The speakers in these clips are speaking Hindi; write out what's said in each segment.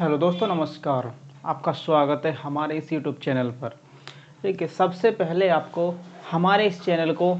हेलो दोस्तों, नमस्कार। आपका स्वागत है हमारे इस यूट्यूब चैनल पर। ठीक है, सबसे पहले आपको हमारे इस चैनल को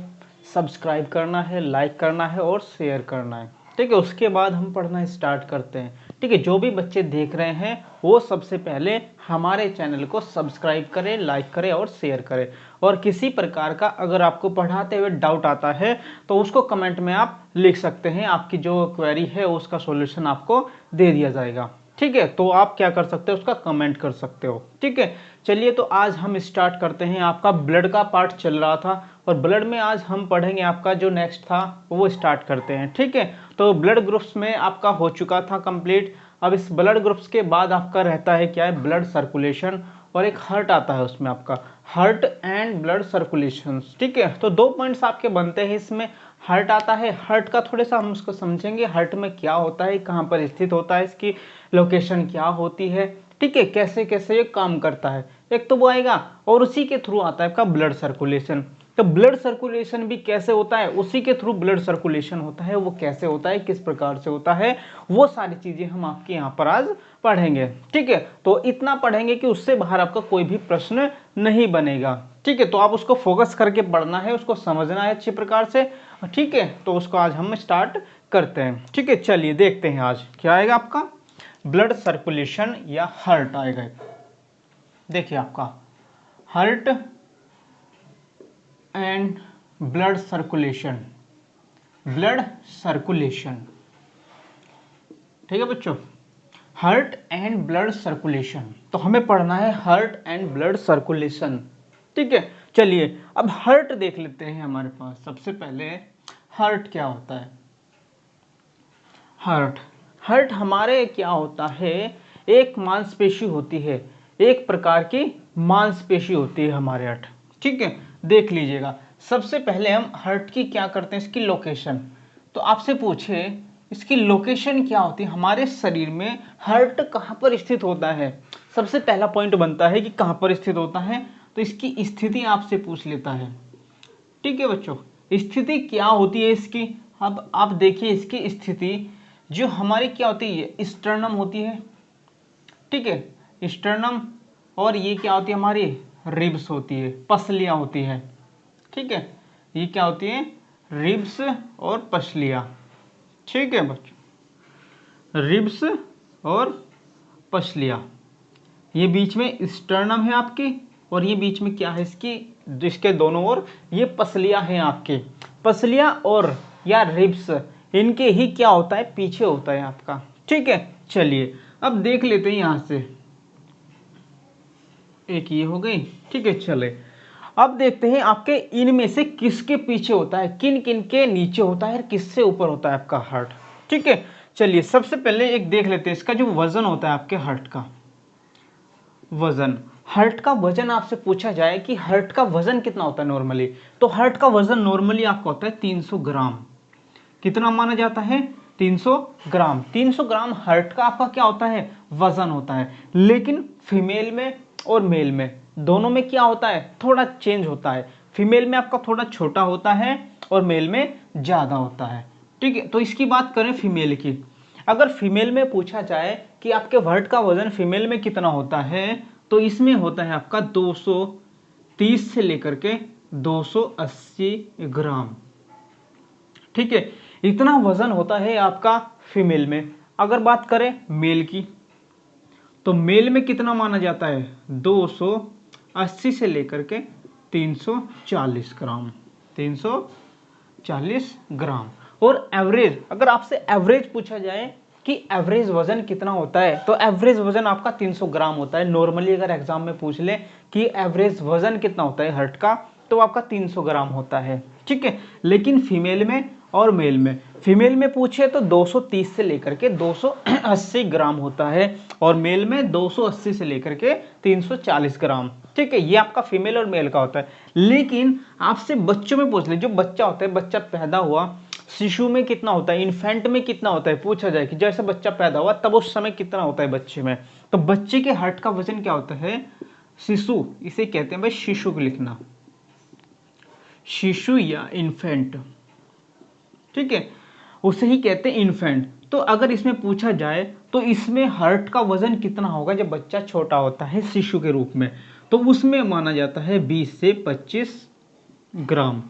सब्सक्राइब करना है, लाइक करना है और शेयर करना है। ठीक है, उसके बाद हम पढ़ना स्टार्ट करते हैं। ठीक है, जो भी बच्चे देख रहे हैं वो सबसे पहले हमारे चैनल को सब्सक्राइब करें, लाइक करें और शेयर करें। और किसी प्रकार का अगर आपको पढ़ाते हुए डाउट आता है तो उसको कमेंट में आप लिख सकते हैं। आपकी जो क्वेरी है उसका सॉल्यूशन आपको दे दिया जाएगा। ठीक है, तो आप क्या कर सकते हो, उसका कमेंट कर सकते हो। ठीक है, चलिए तो आज हम स्टार्ट करते हैं। आपका ब्लड का पार्ट चल रहा था और ब्लड में आज हम पढ़ेंगे। आपका जो नेक्स्ट था वो स्टार्ट करते हैं। ठीक है, तो ब्लड ग्रुप्स में आपका हो चुका था कंप्लीट। अब इस ब्लड ग्रुप्स के बाद आपका रहता है क्या है, ब्लड सर्कुलेशन, और एक हार्ट आता है उसमें आपका हार्ट एंड ब्लड सर्कुलेशन। ठीक है, तो 2 पॉइंट्स आपके बनते हैं इसमें। हार्ट आता है, हार्ट का थोड़ा सा हम उसको समझेंगे, हार्ट में क्या होता है, कहाँ पर स्थित होता है, इसकी लोकेशन क्या होती है। ठीक है, कैसे कैसे ये काम करता है, एक तो वो आएगा। और उसी के थ्रू आता है आपका ब्लड सर्कुलेशन। तो ब्लड सर्कुलेशन भी कैसे होता है, उसी के थ्रू ब्लड सर्कुलेशन होता है। वो कैसे होता है, किस प्रकार से होता है, वो सारी चीजें हम आपके यहाँ पर आज पढ़ेंगे। ठीक है, तो इतना पढ़ेंगे कि उससे बाहर आपका कोई भी प्रश्न नहीं बनेगा। ठीक है, तो आप उसको फोकस करके पढ़ना है, उसको समझना है अच्छी प्रकार से। ठीक है, तो उसको आज हम स्टार्ट करते हैं। ठीक है, चलिए देखते हैं आज क्या आएगा आपका। ब्लड सर्कुलेशन या हार्ट आएगा। देखिए आपका heart and blood circulation, blood circulation. ठीक है बच्चों, हार्ट एंड ब्लड सर्कुलेशन, तो हमें पढ़ना है हार्ट एंड ब्लड सर्कुलेशन। ठीक है, चलिए अब हार्ट देख लेते हैं। हमारे पास सबसे पहले हार्ट क्या होता है। हार्ट हार्ट हमारे क्या होता है, एक मांसपेशी होती है, एक प्रकार की मांसपेशी होती है हमारे हार्ट। ठीक है, देख लीजिएगा। सबसे पहले हम हार्ट की क्या करते हैं, इसकी लोकेशन। तो आपसे पूछे इसकी लोकेशन क्या होती है हमारे शरीर में, हार्ट कहाँ पर स्थित होता है। सबसे पहला पॉइंट बनता है कि कहाँ पर स्थित होता है, तो इसकी स्थिति आपसे पूछ लेता है। ठीक है बच्चों, स्थिति क्या होती है इसकी। अब आप देखिए इसकी स्थिति जो हमारी क्या होती है, स्टर्नम होती है। ठीक है, स्टर्नम, और ये क्या होती है हमारी, रिब्स होती है, पसलियां होती है। ठीक है, ये क्या होती है, रिब्स और पसलियां। ठीक है बच्चों, रिब्स और पसलियां, ये बीच में स्टर्नम है आपकी, और ये बीच में क्या है इसकी, जिसके दोनों ओर ये पसलियां हैं आपके। पसलियां और या रिब्स, इनके ही क्या होता है, पीछे होता है आपका। ठीक है, चलिए अब देख लेते हैं यहां से। एक ये हो गई। ठीक है, चले अब देखते हैं आपके इनमें से किसके पीछे होता है, किन किन के नीचे होता है और किससे ऊपर होता है आपका हार्ट। ठीक है, चलिए सबसे पहले एक देख लेते हैं इसका जो वजन होता है आपके हार्ट का। वजन, हार्ट का वजन आपसे पूछा जाए कि हार्ट का वजन कितना होता है नॉर्मली, तो हार्ट का वजन नॉर्मली आपका होता है 300 ग्राम। कितना माना जाता है, 300 ग्राम। 300 ग्राम हार्ट का आपका क्या होता है, वजन होता है। लेकिन फीमेल में और मेल में दोनों में क्या होता है, थोड़ा चेंज होता है। फीमेल में आपका थोड़ा छोटा होता है और मेल में ज्यादा होता है। ठीक है, तो इसकी बात करें फीमेल की। अगर फीमेल में पूछा जाए कि आपके हार्ट का वजन फीमेल में कितना होता है, तो इसमें होता है आपका 230 से लेकर के 280 ग्राम। ठीक है, इतना वजन होता है आपका फीमेल में। अगर बात करें मेल की, तो मेल में कितना माना जाता है, 280 से लेकर के 340 ग्राम, 340 ग्राम। और एवरेज, अगर आपसे एवरेज पूछा जाए कि एवरेज वजन कितना होता है, तो एवरेज वजन आपका 300 ग्राम होता है। नॉर्मली अगर एग्जाम में पूछ ले कि एवरेज वजन कितना होता है हार्ट का, तो आपका 300 ग्राम होता है। ठीक है, लेकिन फीमेल में और मेल में, फीमेल में पूछे तो 230 से लेकर के 280 ग्राम होता है, और मेल में 280 से लेकर के 340 ग्राम। ठीक है, ये आपका फीमेल और मेल का होता है। लेकिन आपसे बच्चों में पूछ ले, जो बच्चा होता है, बच्चा पैदा हुआ, शिशु में कितना होता है, इन्फेंट में कितना होता है, पूछा जाए कि जैसे बच्चा पैदा हुआ तब उस समय कितना होता है बच्चे में, तो बच्चे के हार्ट का वजन क्या होता है, शिशु, इसे कहते हैं भाई शिशु को लिखना, शिशु या इन्फेंट। ठीक है, उसे ही कहते हैं इन्फेंट। तो अगर इसमें पूछा जाए तो इसमें हार्ट का वजन कितना होगा जब बच्चा छोटा होता है शिशु के रूप में, तो उसमें माना जाता है 20 से 25 ग्राम।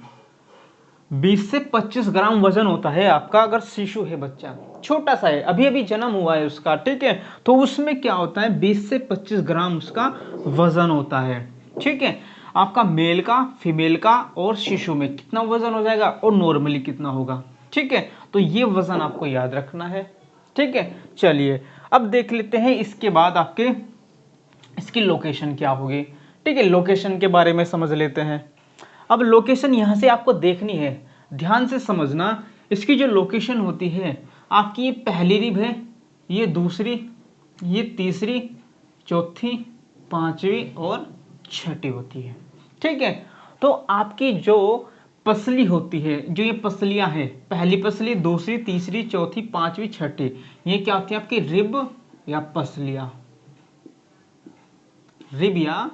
20 से 25 ग्राम वजन होता है आपका, अगर शिशु है, बच्चा छोटा सा है, अभी अभी जन्म हुआ है उसका, ठीक है, तो उसमें क्या होता है 20 से 25 ग्राम उसका वजन होता है। ठीक है, आपका मेल का, फीमेल का और शिशु में कितना वजन हो जाएगा और नॉर्मली कितना होगा। ठीक है, तो ये वजन आपको याद रखना है। ठीक है, चलिए अब देख लेते हैं इसके बाद आपके इसकी लोकेशन क्या होगी। ठीक है, लोकेशन के बारे में समझ लेते हैं। अब लोकेशन यहाँ से आपको देखनी है, ध्यान से समझना। इसकी जो लोकेशन होती है आपकी, ये पहली रिब है, ये दूसरी, ये तीसरी, चौथी, पांचवी और छठी होती है। ठीक है, तो आपकी जो पसली होती है, जो ये पसलियां हैं, पहली पसली, दूसरी, तीसरी, चौथी, पांचवी, छठी, ये क्या होती है आपकी रिब या पसलियां, रिब या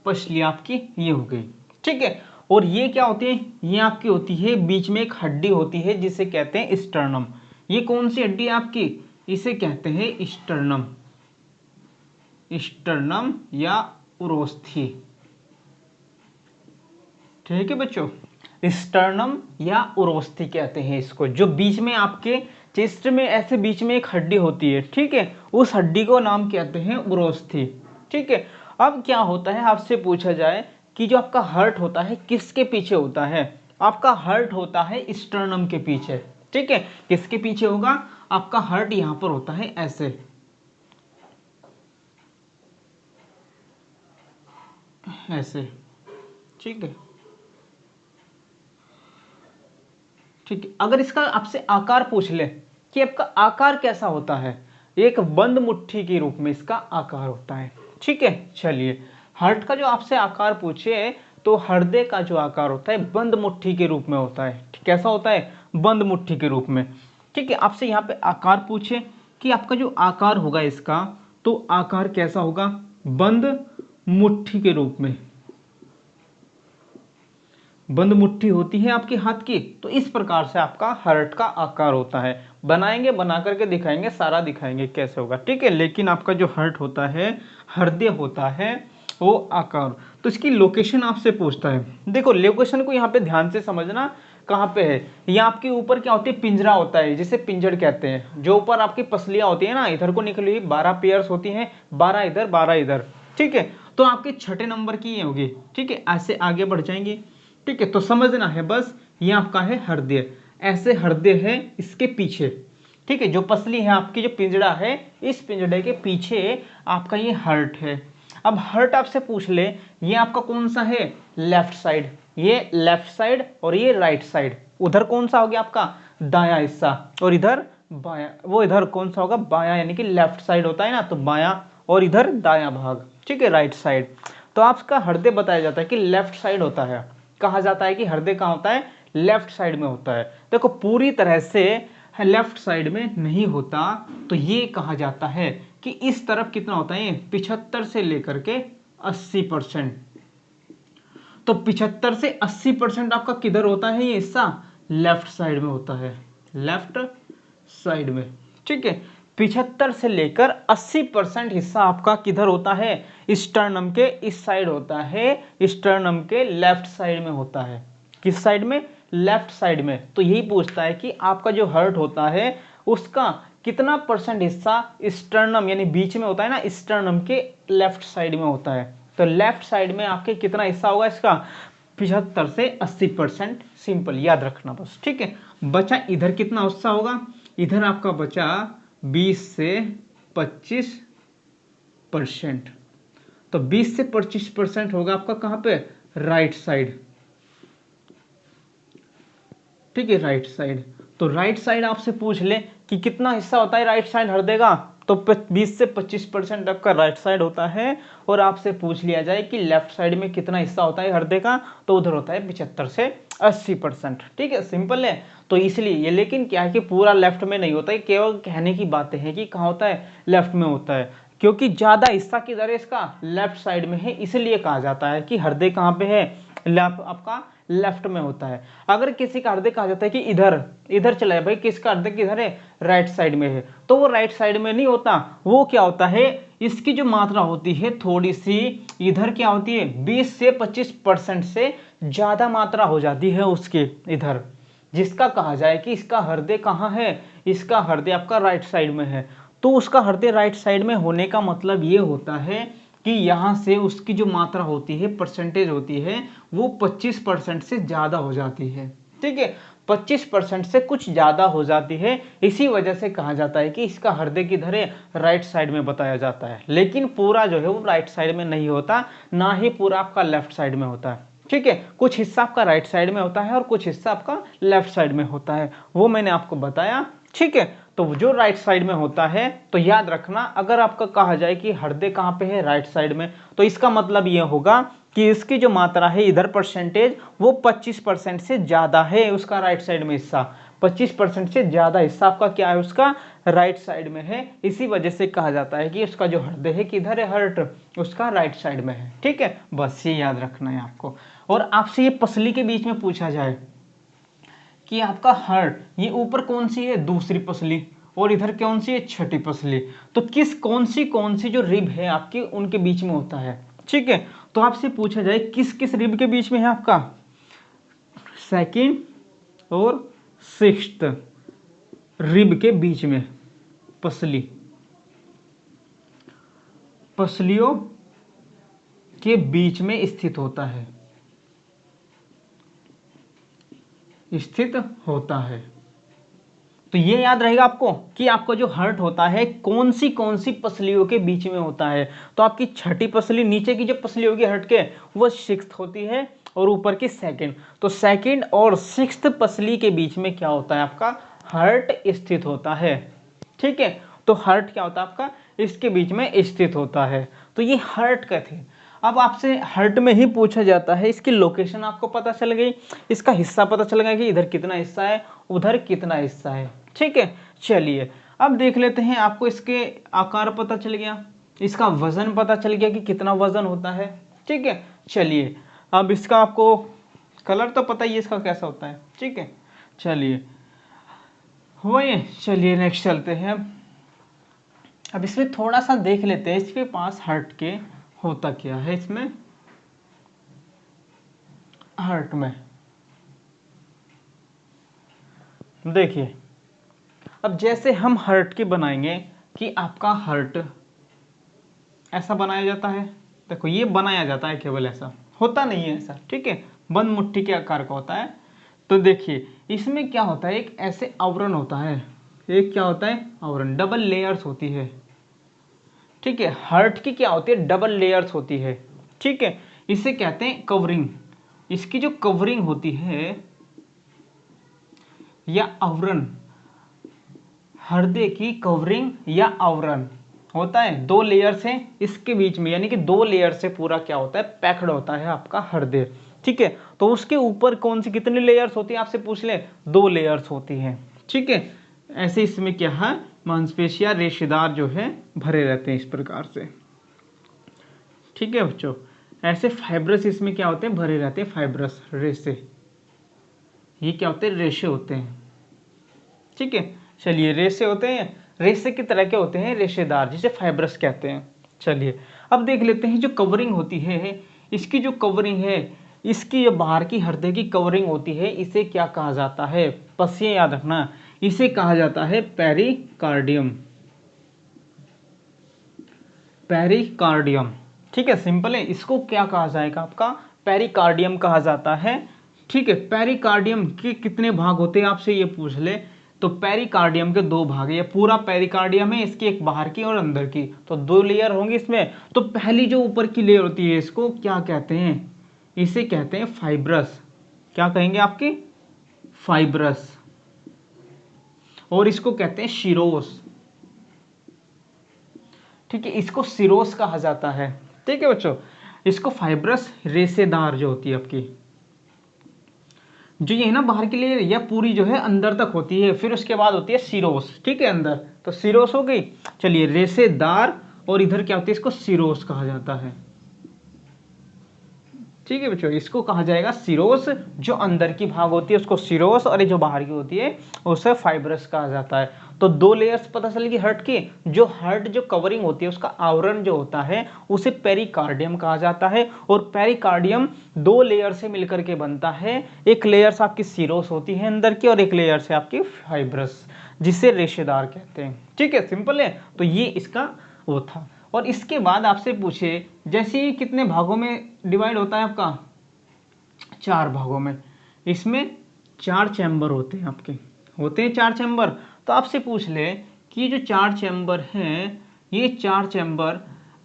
पसलियां आपकी ये हो गई। ठीक है, और ये क्या होती है, ये आपकी होती है बीच में एक हड्डी होती है जिसे कहते हैं स्टर्नम। ये कौन सी हड्डी है आपकी, इसे कहते हैं स्टर्नम, स्टर्नम या उरोस्थी। ठीक है बच्चों, स्टर्नम या उरोस्थी कहते हैं इसको, जो बीच में आपके चेस्ट में ऐसे बीच में एक हड्डी होती है। ठीक है, उस हड्डी को नाम कहते हैं उरोस्थी। ठीक है, अब क्या होता है, आपसे पूछा जाए कि जो आपका हार्ट होता है किसके पीछे होता है, आपका हार्ट होता है स्टर्नम के पीछे। ठीक है, किसके पीछे होगा, आपका हार्ट यहां पर होता है ऐसे, ऐसे। ठीक है, ठीक है, अगर इसका आपसे आकार पूछ ले कि आपका आकार कैसा होता है, एक बंद मुट्ठी के रूप में इसका आकार होता है। ठीक है, चलिए, हार्ट का जो आपसे आकार पूछे तो हृदय का जो आकार होता है बंद मुट्ठी के रूप में होता है। कैसा होता है, बंद मुट्ठी के रूप में। ठीक है, आपसे यहाँ पे आकार पूछे कि आपका जो आकार होगा इसका, तो आकार कैसा होगा, बंद मुट्ठी के रूप में। बंद मुट्ठी होती है आपके हाथ की, तो इस प्रकार से आपका हार्ट का आकार होता है। बनाएंगे, बना करके दिखाएंगे, सारा दिखाएंगे कैसे होगा। ठीक है, लेकिन आपका जो हार्ट होता है, हृदय होता है, वो आकार, तो इसकी लोकेशन आपसे पूछता है। देखो लोकेशन को यहाँ पे ध्यान से समझना, कहाँ पे है, ये आपके ऊपर क्या होती है, पिंजरा होता है, जिसे पिंजड़ कहते हैं। जो ऊपर आपकी पसलियां होती है ना, इधर को निकली हुई 12 पेयर्स होती हैं, 12 इधर 12 इधर। ठीक है, तो आपके छठे नंबर की ये होगी। ठीक है, ऐसे आगे बढ़ जाएंगे। ठीक है, तो समझना है बस, ये आपका है हृदय, ऐसे हृदय है इसके पीछे। ठीक है, जो पसली है आपकी, जो पिंजड़ा है, इस पिंजड़े के पीछे आपका ये हार्ट है। अब हार्ट आपसे पूछ ले, ये आपका कौन सा है, लेफ्ट साइड, ये लेफ्ट साइड और ये राइट साइड। उधर कौन सा हो गया आपका, दायां हिस्सा, और इधर बायां। वो इधर कौन सा होगा, बायां, यानी कि लेफ्ट साइड होता है ना, तो बायां, और इधर दायां भाग। ठीक है, राइट साइड। तो आपका हृदय बताया जाता है कि लेफ्ट साइड होता है, कहा जाता है कि हृदय कहाँ होता है, लेफ्ट साइड में होता है। देखो पूरी तरह से लेफ्ट साइड में नहीं होता, तो ये कहा जाता है कि इस तरफ कितना होता है, 75 से लेकर के 80%। तो 75 से 80% आपका किधर होता है, ये हिस्सा लेफ्ट साइड में होता है, लेफ्ट साइड में। ठीक है, 75 से लेकर 80% हिस्सा आपका किधर होता है, स्टर्नम के इस साइड होता है, स्टर्नम के लेफ्ट साइड में होता है। किस साइड में, लेफ्ट साइड में। तो यही पूछता है कि आपका जो हार्ट होता है उसका कितना परसेंट हिस्सा स्टर्नम यानी बीच में होता है ना, स्टर्नम के लेफ्ट साइड में होता है। तो लेफ्ट साइड में आपके कितना हिस्सा होगा इसका, 75 से 80%। सिंपल याद रखना बस। ठीक है, बचा इधर कितना हिस्सा होगा, इधर आपका बचा 20 से 25%। तो 20 से 25% होगा आपका कहां पे, राइट साइड। ठीक है, राइट साइड। तो राइट साइड आपसे पूछ ले कि कितना हिस्सा होता है राइट साइड हृदय का, तो 20 से 25% आपका राइट साइड होता है। और आपसे पूछ लिया जाए कि लेफ्ट साइड में कितना हिस्सा होता है हृदय का, तो उधर होता है 75 से 80%। ठीक है, सिंपल है। तो इसलिए ये, लेकिन क्या है कि पूरा लेफ्ट में नहीं होता है, केवल कहने की बातें हैं कि कहाँ होता है, लेफ्ट में होता है, क्योंकि ज्यादा हिस्सा किधर है इसका, लेफ्ट साइड में है, इसलिए कहा जाता है कि हृदय कहाँ पे है, आपका लेफ्ट में होता है। अगर किसी का हृदय कहा जाता है कि इधर इधर चला है, भाई किसका हृदय किधर है, राइट साइड में है, तो वो राइट साइड में नहीं होता, वो क्या होता है, इसकी जो मात्रा होती है थोड़ी सी इधर क्या होती है, 20 से 25% से ज्यादा मात्रा हो जाती है उसके इधर, जिसका कहा जाए कि इसका हृदय कहाँ है, इसका हृदय आपका राइट साइड में है। तो उसका हृदय राइट साइड में होने का मतलब ये होता है कि यहाँ से उसकी जो मात्रा होती है, परसेंटेज होती है, वो 25% से ज़्यादा हो जाती है। ठीक है, 25% से कुछ ज़्यादा हो जाती है, इसी वजह से कहा जाता है कि इसका हृदय किधर है, राइट साइड में बताया जाता है। लेकिन पूरा जो है वो राइट साइड में नहीं होता, ना ही पूरा आपका लेफ्ट साइड में होता है। ठीक है, कुछ हिस्सा आपका राइट साइड में होता है और कुछ हिस्सा आपका लेफ्ट साइड में होता है, वो मैंने आपको बताया। ठीक है, तो जो राइट साइड में होता है, तो याद रखना, अगर आपका कहा जाए कि हृदय कहाँ पे है, राइट साइड में, तो इसका मतलब ये होगा कि इसकी जो मात्रा है इधर परसेंटेज, वो 25% से ज्यादा है उसका राइट साइड में हिस्सा, 25% से ज्यादा हिस्सा आपका क्या है, उसका राइट साइड में है। इसी वजह से कहा जाता है कि उसका जो हृदय है किधर है, हार्ट उसका राइट साइड में है। ठीक है, बस ये याद रखना है आपको। और आपसे ये पसली के बीच में पूछा जाए कि आपका हार्ट, ये ऊपर कौन सी है, दूसरी पसली, और इधर कौन सी है, छठी पसली, तो किस कौन सी जो रिब है आपकी, उनके बीच में होता है। ठीक है, तो आपसे पूछा जाए किस किस रिब के बीच में है आपका, सेकंड और सिक्स्थ रिब के बीच में पसली, पसलियों के बीच में स्थित होता है, स्थित होता है। तो ये याद रहेगा आपको कि आपका जो हार्ट होता है कौन सी पसलियों के बीच में होता है। तो आपकी छठी पसली, नीचे की जो पसली होगी हार्ट के, वो सिक्स्थ होती है, और ऊपर की सेकंड। तो सेकंड और सिक्स्थ पसली के बीच में क्या होता है, आपका हार्ट स्थित होता है। ठीक है, तो हार्ट क्या होता है आपका, इसके बीच में स्थित होता है। तो ये हार्ट का थे। अब आपसे हार्ट में ही पूछा जाता है, इसकी लोकेशन आपको पता चल गई, इसका हिस्सा पता चल गया कि इधर कितना हिस्सा है, उधर कितना हिस्सा है। ठीक है, चलिए अब देख लेते हैं, आपको इसके आकार पता चल गया, इसका वजन पता चल गया कि कितना वजन होता है। ठीक है, चलिए अब इसका आपको कलर तो पता ही है इसका कैसा होता है। ठीक है, चलिए हुआ ये, चलिए नेक्स्ट चलते हैं। अब इसमें थोड़ा सा देख लेते हैं इसके पास हार्ट के होता क्या है, इसमें हार्ट में देखिए, अब जैसे हम हार्ट की बनाएंगे कि आपका हार्ट ऐसा बनाया जाता है, देखो ये बनाया जाता है, केवल ऐसा होता नहीं है ऐसा। ठीक है, बंद मुट्ठी के आकार का होता है। तो देखिए इसमें क्या होता है, एक ऐसे आवरण होता है, एक क्या होता है, आवरण, डबल लेयर्स होती है। ठीक है, हार्ट की क्या होती है, डबल लेयर्स होती है। ठीक है, इसे कहते हैं कवरिंग। इसकी जो कवरिंग होती है या आवरण, हृदय की कवरिंग या आवरण होता है, दो लेयर से इसके बीच में, यानी कि दो लेयर से पूरा क्या होता है, पैक्ड होता है आपका हृदय। ठीक है, तो उसके ऊपर कौन सी कितनी लेयर्स होती है, आपसे पूछ ले, दो लेयर्स होती हैं। ठीक है, ऐसे इसमें क्या है, मांसपेशियां रेशेदार जो है भरे रहते हैं इस प्रकार से। ठीक है बच्चों, ऐसे फाइब्रस इसमें क्या होते हैं, भरे रहते हैं, फाइब्रस रेशे, ये क्या होते हैं, रेशे होते हैं। ठीक है, चलिए रेशे होते हैं, रेशे की तरह के होते हैं, रेशेदार, जिसे फाइब्रस कहते हैं। चलिए अब देख लेते हैं जो कवरिंग होती है, इसकी जो कवरिंग है, इसकी जो बाहर की हृदय की कवरिंग होती है, इसे क्या कहा जाता है, पसिए याद रखना, इसे कहा जाता है पेरिकार्डियम। पेरिकार्डियम, ठीक है, सिंपल है, इसको क्या कहा जाएगा, आपका पेरिकार्डियम कहा जाता है। ठीक है, पेरिकार्डियम के कितने भाग होते हैं आपसे ये पूछ ले, तो पेरिकार्डियम के दो भाग है, ये पूरा पेरिकार्डियम है, इसकी एक बाहर की और अंदर की, तो दो लेयर होंगी इसमें। तो पहली जो ऊपर की लेयर होती है, इसको क्या कहते हैं, इसे कहते हैं फाइब्रस। क्या कहेंगे आपके, फाइब्रस। और इसको कहते हैं शिरोस। ठीक है, इसको सिरोस कहा जाता है। ठीक है बच्चों, इसको फाइब्रस रेशेदार जो होती है आपकी, जो ये है ना बाहर की लेयर, यह पूरी जो है अंदर तक होती है, फिर उसके बाद होती है सिरोस। ठीक है, अंदर तो सिरोस हो गई। चलिए रेशेदार, और इधर क्या होती है, इसको सिरोस कहा जाता है। ठीक है बच्चों, इसको कहा जाएगा सिरोस। जो अंदर की भाग होती है उसको सिरोस, और ये जो बाहर की होती है उसे फाइब्रस कहा जाता है। तो दो लेयर्स पता चलेगी हार्ट की। जो हार्ट जो कवरिंग होती है उसका आवरण जो होता है उसे पेरिकार्डियम कहा जाता है, और पेरिकार्डियम दो लेयर से मिलकर के बनता है। एक लेयर से आपकी सिरोस होती है अंदर की, और एक लेयर से आपकी फाइब्रस, जिसे रेशेदार कहते हैं। ठीक है, सिंपल है। तो ये इसका वो था। और इसके बाद आपसे पूछे जैसे ये कितने भागों में डिवाइड होता है आपका, 4 भागों में। इसमें 4 चैम्बर होते हैं आपके, होते हैं 4 चैम्बर। तो आपसे पूछ ले कि जो 4 चैम्बर हैं, ये 4 चैम्बर,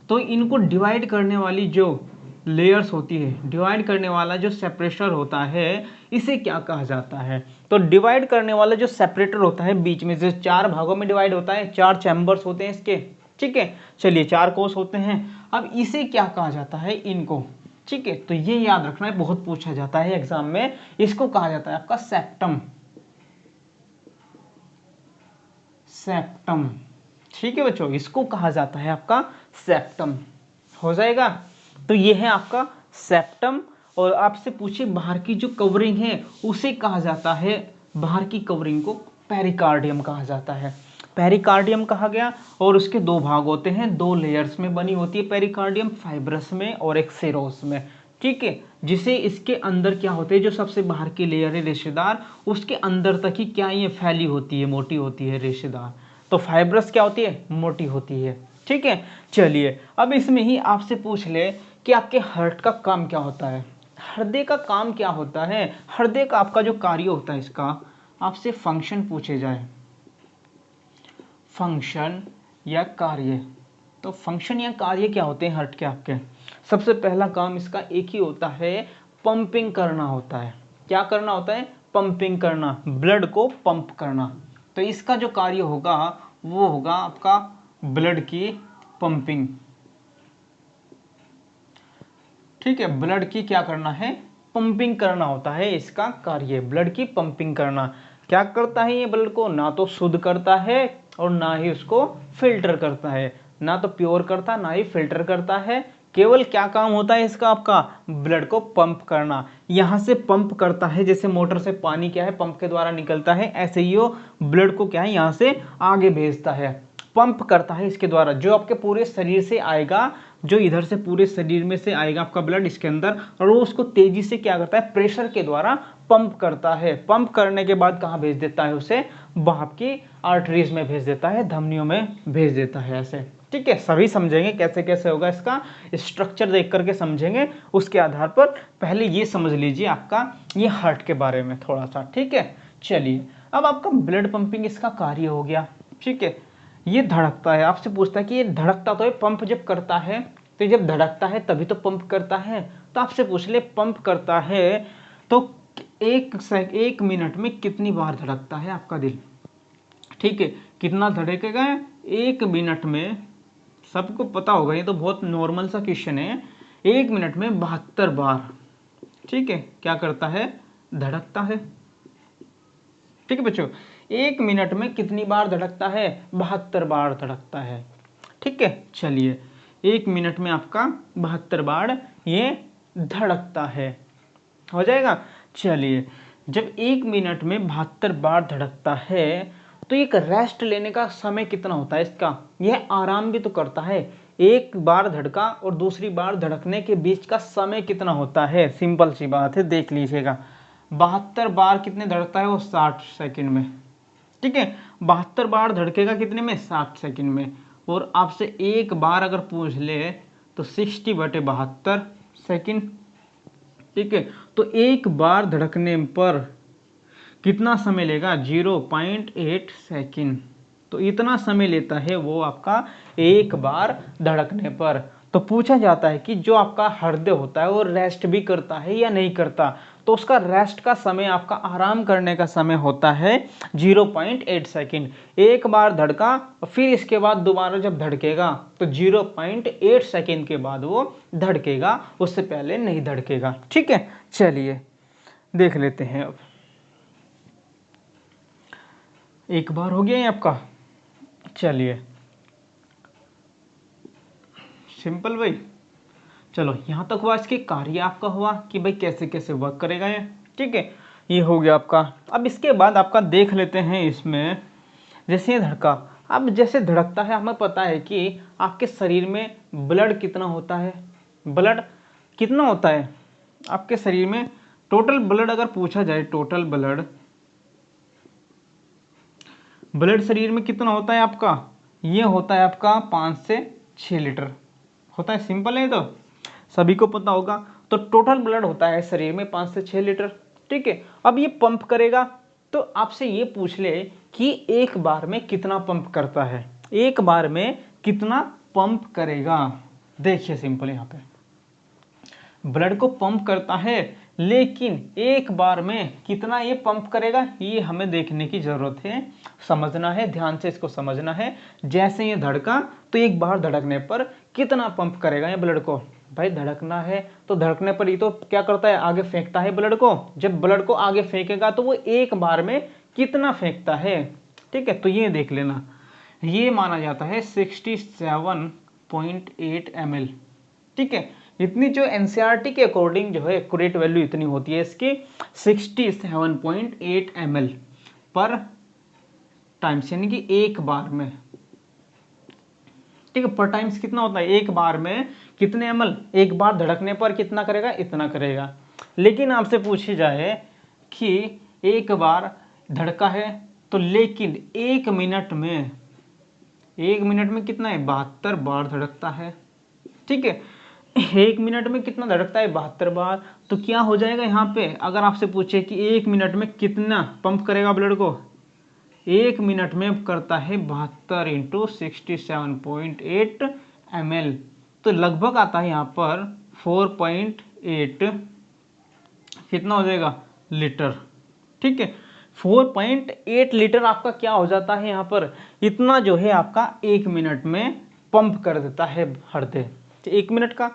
तो इनको डिवाइड करने वाली जो लेयर्स होती है, डिवाइड करने वाला जो सेपरेटर होता है, इसे क्या कहा जाता है? तो डिवाइड करने वाला जो सेपरेटर होता है बीच में, जो 4 भागों में डिवाइड होता है, 4 चैम्बर्स होते हैं इसके। ठीक है, चलिए 4 कोष होते हैं। अब इसे क्या कहा जाता है? इनको। ठीक है, तो ये याद रखना है, बहुत पूछा जाता है एग्जाम में। इसको कहा जाता है आपका सेप्टम। सेप्टम, ठीक है बच्चों, इसको कहा जाता है आपका सेप्टम। हो जाएगा। तो ये है आपका सेप्टम। और आपसे पूछे बाहर की जो कवरिंग है उसे कहा जाता है, बाहर की कवरिंग को पेरिकार्डियम कहा जाता है। पेरिकार्डियम कहा गया। और उसके 2 भाग होते हैं, 2 लेयर्स में बनी होती है पेरिकार्डियम, फाइब्रस में और एक सेरोस में। ठीक है, जिसे इसके अंदर क्या होते हैं, जो सबसे बाहर की लेयर है रेशेदार, उसके अंदर तक ही क्या ये फैली होती है, मोटी होती है रेशेदार। तो फाइब्रस क्या होती है? मोटी होती है। ठीक है, चलिए अब इसमें ही आपसे पूछ ले कि आपके हार्ट का काम क्या होता है। हृदय का काम क्या होता है? हृदय का आपका जो कार्य होता है, इसका आपसे फंक्शन पूछे जाए, फंक्शन या कार्य, तो फंक्शन या कार्य क्या होते हैं हार्ट के आपके? सबसे पहला काम इसका एक ही होता है, पंपिंग करना होता है। क्या करना होता है? पंपिंग करना, ब्लड को पंप करना। तो इसका जो कार्य होगा वो होगा आपका ब्लड की पंपिंग। ठीक है, ब्लड की क्या करना है? पंपिंग करना होता है इसका कार्य, ब्लड की पंपिंग करना। क्या करता है ये? ब्लड को ना तो शुद्ध करता है और ना ही उसको फिल्टर करता है, ना तो प्योर करता ना ही फिल्टर करता है। केवल क्या काम होता है इसका? आपका ब्लड को पंप करना। यहां से पंप करता है, जैसे मोटर से पानी क्या है पंप के द्वारा निकलता है, ऐसे ही वो ब्लड को क्या है यहां से आगे भेजता है, पंप करता है इसके द्वारा। जो आपके पूरे शरीर से आएगा, जो इधर से पूरे शरीर में से आएगा आपका ब्लड इसके अंदर, और वो उसको तेजी से क्या करता है? प्रेशर के द्वारा पंप करता है। पंप करने के बाद कहाँ भेज देता है? उसे आपकी आर्टरीज में भेज देता है, धमनियों में भेज देता है, ऐसे। ठीक है, सभी समझेंगे कैसे कैसे होगा, इसका स्ट्रक्चर देख करके समझेंगे। उसके आधार पर पहले ये समझ लीजिए आपका ये हार्ट के बारे में थोड़ा सा। ठीक है, चलिए अब आपका ब्लड पंपिंग इसका कार्य हो गया। ठीक है, ये धड़कता है। आपसे पूछता है कि ये धड़कता तो है, पंप जब करता है, तो जब धड़कता है तभी तो पंप करता है। तो आपसे पूछ ले पंप करता है तो एक मिनट में कितनी बार धड़कता है आपका दिल? ठीक है, कितना धड़केगा 1 मिनट में? सबको पता होगा, ये तो बहुत नॉर्मल सा क्वेश्चन है। 1 मिनट में 72 बार। ठीक है, क्या करता है? धड़कता है। ठीक है बच्चों, 1 मिनट में कितनी बार धड़कता है? 72 बार धड़कता है। ठीक है, चलिए 1 मिनट में आपका 72 बार ये धड़कता है। हो जाएगा। चलिए, जब 1 मिनट में 72 बार धड़कता है तो एक रेस्ट लेने का समय कितना होता है इसका? यह आराम भी तो करता है। एक बार धड़का और दूसरी बार धड़कने के बीच का समय कितना होता है? सिंपल सी बात है, देख लीजिएगा। 72 बार कितने धड़कता है वो? 60 सेकंड में। ठीक है, 72 बार धड़केगा कितने में? 60 सेकंड में। और आपसे एक बार अगर पूछ ले तो 60/72 सेकंड। ठीक है, तो एक बार धड़कने पर कितना समय लेगा? 0.8 सेकंड। तो इतना समय लेता है वो आपका एक बार धड़कने पर। तो पूछा जाता है कि जो आपका हृदय होता है वो रेस्ट भी करता है या नहीं करता? तो उसका रेस्ट का समय, आपका आराम करने का समय होता है 0.8 सेकंड। एक बार धड़का फिर इसके बाद दोबारा जब धड़केगा तो 0.8 सेकंड के बाद वो धड़केगा, उससे पहले नहीं धड़केगा। ठीक है, चलिए देख लेते हैं। अब एक बार हो गया है आपका। चलिए सिंपल भाई, चलो यहाँ तक हुआ इसके कार्य आपका हुआ कि भाई कैसे कैसे वर्क करेगा ये, ठीक है, ये हो गया आपका। अब इसके बाद आपका देख लेते हैं इसमें जैसे ये धड़का। अब जैसे धड़कता है हमें पता है कि आपके शरीर में ब्लड कितना होता है, ब्लड कितना होता है आपके शरीर में, टोटल ब्लड अगर पूछा जाए, टोटल ब्लड शरीर में कितना होता है आपका, ये होता है आपका 5 से 6 लीटर होता है। सिंपल है, तो सभी को पता होगा। तो टोटल ब्लड होता है शरीर में 5 से 6 लीटर, ठीक है। अब ये पंप करेगा तो आपसे ये पूछ ले कि एक बार में कितना पंप करता है, एक बार में कितना पंप करेगा। देखिए सिंपल, यहाँ पे ब्लड को पंप करता है, लेकिन एक बार में कितना ये पंप करेगा ये हमें देखने की जरूरत है, समझना है, ध्यान से इसको समझना है। जैसे ये धड़का तो एक बार धड़कने पर कितना पंप करेगा ये ब्लड को। भाई धड़कना है तो धड़कने पर ये तो क्या करता है, आगे फेंकता है ब्लड को। जब ब्लड को आगे फेंकेगा तो वो एक बार में कितना फेंकता है, ठीक है। तो ये देख लेना, ये माना जाता है 67.8 ml, ठीक है। इतनी जो एनसीईआरटी के अकॉर्डिंग जो है एक्यूरेट वैल्यू इतनी होती है इसकी 67.8 ml पर टाइम्स, यानी कि एक बार में, ठीक है। पर टाइम्स कितना होता है, एक बार में कितने ml, एक बार धड़कने पर कितना करेगा, इतना करेगा। लेकिन आपसे पूछी जाए कि एक बार धड़का है तो लेकिन एक मिनट में कितना है, 72 बार धड़कता है, ठीक है। एक मिनट में कितना धड़कता है, 72 बार। तो क्या हो जाएगा यहाँ पे, अगर आपसे पूछे कि एक मिनट में कितना पंप करेगा ब्लड को, एक मिनट में करता है 72 इंटू 67.8 ml, तो लगभग आता है यहाँ पर 4.8 कितना हो जाएगा, लीटर, ठीक है। 4.8 लीटर आपका क्या हो जाता है यहाँ पर, इतना जो है आपका एक मिनट में पंप कर देता है हृदय, एक मिनट का।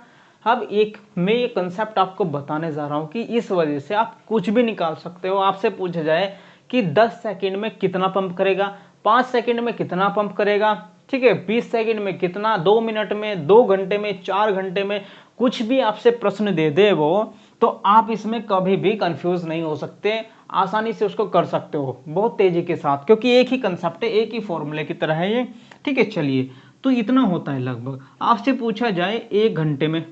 अब एक मैं ये कंसेप्ट आपको बताने जा रहा हूँ कि इस वजह से आप कुछ भी निकाल सकते हो। आपसे पूछा जाए कि 10 सेकंड में कितना पंप करेगा, 5 सेकंड में कितना पंप करेगा, ठीक है, 20 सेकंड में कितना, 2 मिनट में, 2 घंटे में, 4 घंटे में, कुछ भी आपसे प्रश्न दे दे वो, तो आप इसमें कभी भी कंफ्यूज नहीं हो सकते, आसानी से उसको कर सकते हो बहुत तेजी के साथ, क्योंकि एक ही कंसेप्ट है, एक ही फॉर्मूले की तरह है ये, ठीक है। चलिए, तो इतना होता है लगभग। आपसे पूछा जाए एक घंटे में,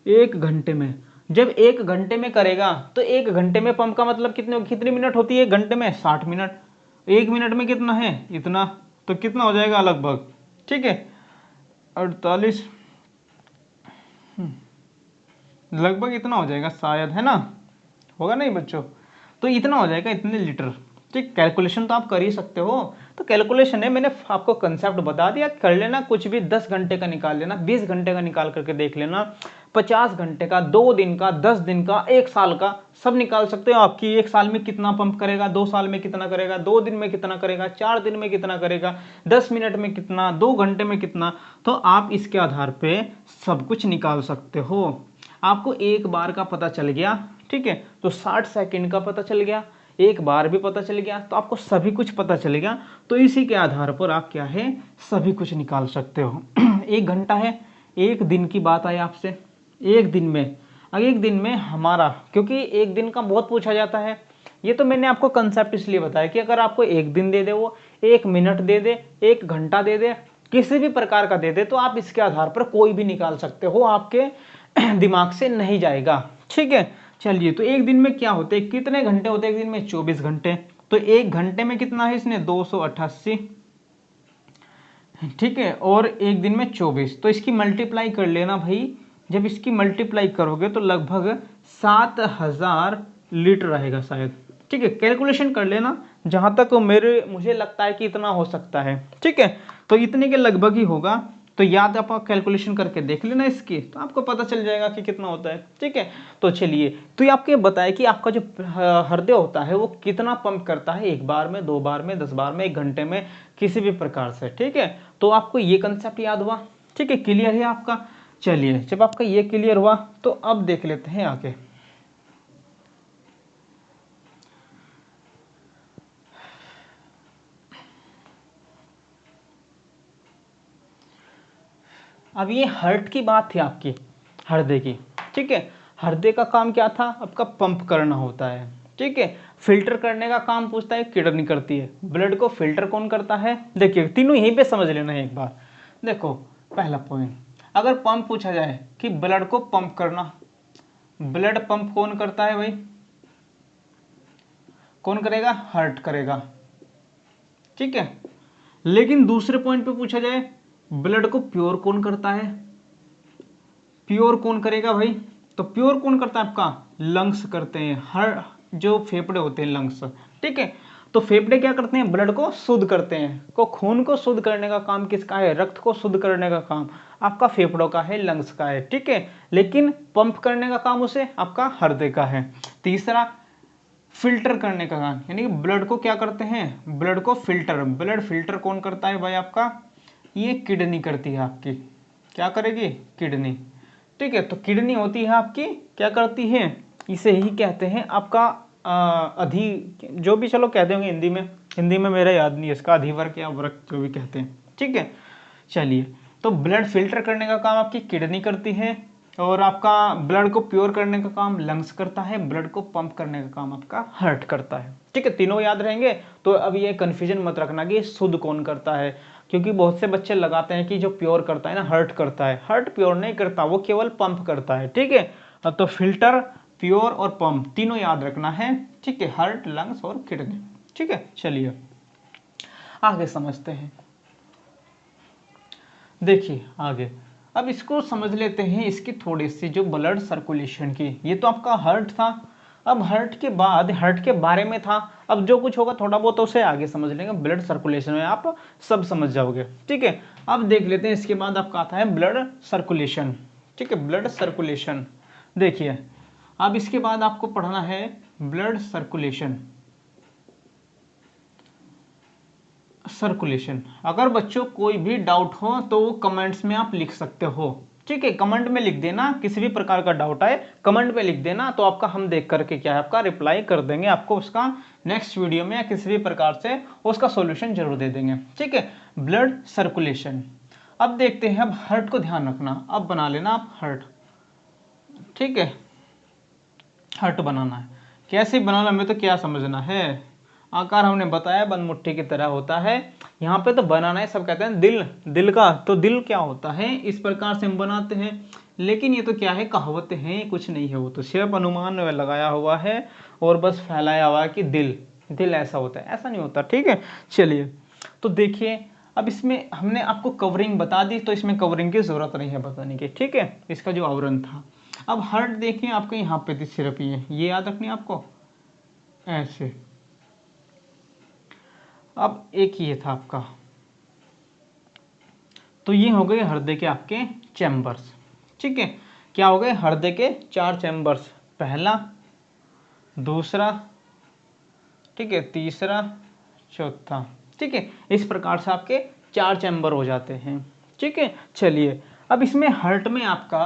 एक घंटे में, जब एक घंटे में करेगा तो एक घंटे में पंप का मतलब कितनी मिनट होती है, एक घंटे में 60 मिनट। एक मिनट में कितना है, इतना, तो कितना हो जाएगा लगभग, ठीक है, 48, लगभग इतना हो जाएगा शायद, है ना, होगा नहीं बच्चों, तो इतना हो जाएगा, इतने लीटर, ठीक। कैलकुलेशन तो आप कर ही सकते हो, तो कैलकुलेशन है, मैंने आपको कंसेप्ट बता दिया, कर लेना। कुछ भी 10 घंटे का निकाल लेना, 20 घंटे का निकाल करके देख लेना, 50 घंटे का, 2 दिन का, 10 दिन का, 1 साल का, सब निकाल सकते हो। आपकी 1 साल में कितना पंप करेगा, 2 साल में कितना करेगा, 2 दिन में कितना करेगा, 4 दिन में कितना करेगा, 10 मिनट में कितना, 2 घंटे में कितना, तो आप इसके आधार पे सब कुछ निकाल सकते हो। आपको एक बार का पता चल गया, ठीक है, तो 60 सेकंड का पता चल गया, एक बार भी पता चल गया, तो आपको सभी कुछ पता चल गया। तो इसी के आधार पर आप क्या है, सभी कुछ निकाल सकते हो। एक घंटा है, एक दिन की बात आई आपसे, एक दिन में, अगर एक दिन में हमारा, क्योंकि एक दिन का बहुत पूछा जाता है, ये तो मैंने आपको कंसेप्ट इसलिए बताया कि अगर आपको एक दिन दे दे, वो एक मिनट दे दे, एक घंटा दे दे, किसी भी प्रकार का दे दे, तो आप इसके आधार पर कोई भी निकाल सकते हो, आपके दिमाग से नहीं जाएगा, ठीक है। चलिए, तो एक दिन में क्या होते हैं, कितने घंटे होते हैं एक दिन में, 24 घंटे। तो एक घंटे में कितना है इसने, 288, ठीक है, और एक दिन में 24, तो इसकी मल्टीप्लाई कर लेना भाई। जब इसकी मल्टीप्लाई करोगे तो लगभग 7000 लीटर रहेगा शायद, ठीक है। कैलकुलेशन कर लेना, जहां तक मुझे लगता है कि इतना हो सकता है, ठीक है। तो इतने के लगभग ही होगा, तो याद आप कैलकुलेशन करके देख लेना इसकी, तो आपको पता चल जाएगा कि कितना होता है, ठीक है। तो चलिए, तो ये आपके बताया कि आपका जो हृदय होता है वो कितना पंप करता है, एक बार में, 2 बार में, 10 बार में, 1 घंटे में, किसी भी प्रकार से, ठीक है। तो आपको ये कंसेप्ट याद हुआ, ठीक है, क्लियर है आपका। चलिए, जब आपका ये क्लियर हुआ तो अब देख लेते हैं आगे। अब ये हार्ट की बात थी आपकी, हृदय की, ठीक है। हृदय का काम क्या था आपका, पंप करना होता है, ठीक है। फिल्टर करने का काम पूछता है, किडनी करती है। ब्लड को फिल्टर कौन करता है, देखिए तीनों यहीं पे समझ लेना है एक बार। देखो पहला पॉइंट, अगर पंप पूछा जाए कि ब्लड को पंप करना, ब्लड पंप कौन करता है भाई, कौन करेगा, हार्ट करेगा, ठीक है। लेकिन दूसरे पॉइंट पे पूछा जाए ब्लड को प्योर कौन करता है, प्योर कौन करेगा भाई, तो प्योर कौन करता है आपका, लंग्स करते हैं, हर जो फेफड़े होते हैं लंग्स, ठीक है। तो फेफड़े क्या करते हैं, ब्लड को शुद्ध करते हैं। को खून को शुद्ध करने का काम किसका है, रक्त को शुद्ध करने का काम आपका फेफड़ों का है, लंग्स का है, ठीक है। लेकिन पंप करने का काम उसे आपका हृदय का है। तीसरा, फिल्टर करने का काम, यानी कि ब्लड को क्या करते हैं, ब्लड को फिल्टर, ब्लड फिल्टर कौन करता है भाई आपका, ये किडनी करती है आपकी, क्या करेगी, किडनी, ठीक है। तो किडनी होती है आपकी, क्या करती है, इसे ही कहते हैं आपका जो भी चलो कहते होंगे हिंदी में, हिंदी में मेरा याद नहीं है इसका, अधिवर्ग या वर्ग जो भी कहते हैं, ठीक है। चलिए, तो ब्लड फिल्टर करने का काम आपकी किडनी करती है, और आपका ब्लड को प्योर करने का काम लंग्स करता है, ब्लड को पंप करने का काम आपका हार्ट करता है, ठीक है। तीनों याद रहेंगे। तो अब ये कंफ्यूजन मत रखना कि शुद्ध कौन करता है, क्योंकि बहुत से बच्चे लगाते हैं कि जो प्योर करता है ना हार्ट करता है, हार्ट प्योर नहीं करता, वो केवल पंप करता है, ठीक है। तो फिल्टर, प्योर और पंप तीनों याद रखना है, ठीक है, हार्ट, लंग्स और किडनी, ठीक है। चलिए आगे समझते हैं, देखिए आगे, अब इसको समझ लेते हैं, इसकी थोड़ी सी जो ब्लड सर्कुलेशन की, ये तो आपका हार्ट था। अब हार्ट के बाद, हार्ट के बारे में था, अब जो कुछ होगा थोड़ा बहुत उसे आगे समझ लेंगे, ब्लड सर्कुलेशन में आप सब समझ जाओगे, ठीक है। अब देख लेते हैं इसके बाद आपका आता है ब्लड सर्कुलेशन, ठीक है, ब्लड सर्कुलेशन। देखिए अब इसके बाद आपको पढ़ना है ब्लड सर्कुलेशन, सर्कुलेशन। अगर बच्चों कोई भी डाउट हो तो वो कमेंट्स में आप लिख सकते हो, ठीक है, कमेंट में लिख देना, किसी भी प्रकार का डाउट आए कमेंट में लिख देना, तो आपका हम देख करके क्या है आपका रिप्लाई कर देंगे, आपको उसका नेक्स्ट वीडियो में या किसी भी प्रकार से उसका सॉल्यूशन जरूर दे देंगे, ठीक है। ब्लड सर्कुलेशन, अब देखते हैं, अब हार्ट को ध्यान रखना, अब बना लेना आप हार्ट, ठीक है, हार्ट बनाना है, कैसे बनाना हमें तो क्या समझना है, आकार हमने बताया बंद मुट्ठी की तरह होता है, यहाँ पे तो बनाना है, सब कहते हैं दिल, दिल का, तो दिल क्या होता है, इस प्रकार से हम बनाते हैं। लेकिन ये तो क्या है, कहावतें हैं, कुछ नहीं है, वो तो सिर्फ अनुमान लगाया हुआ है और बस फैलाया हुआ है कि दिल, दिल ऐसा होता है, ऐसा नहीं होता, ठीक है। चलिए तो देखिए, अब इसमें हमने आपको कवरिंग बता दी, तो इसमें कवरिंग की जरूरत नहीं है बताने की, ठीक है, इसका जो आवरण था। अब हार्ट देखिए आपके यहाँ पे थी सिर्फ ये याद रखनी आपको, ऐसे। अब एक ये था आपका, तो ये हो गए हृदय के आपके चैम्बर्स, ठीक है। क्या हो गए, हृदय के 4 चैम्बर्स, पहला, दूसरा, ठीक है, तीसरा, चौथा, ठीक है। इस प्रकार से आपके 4 चैम्बर हो जाते हैं, ठीक है। चलिए अब इसमें हार्ट में आपका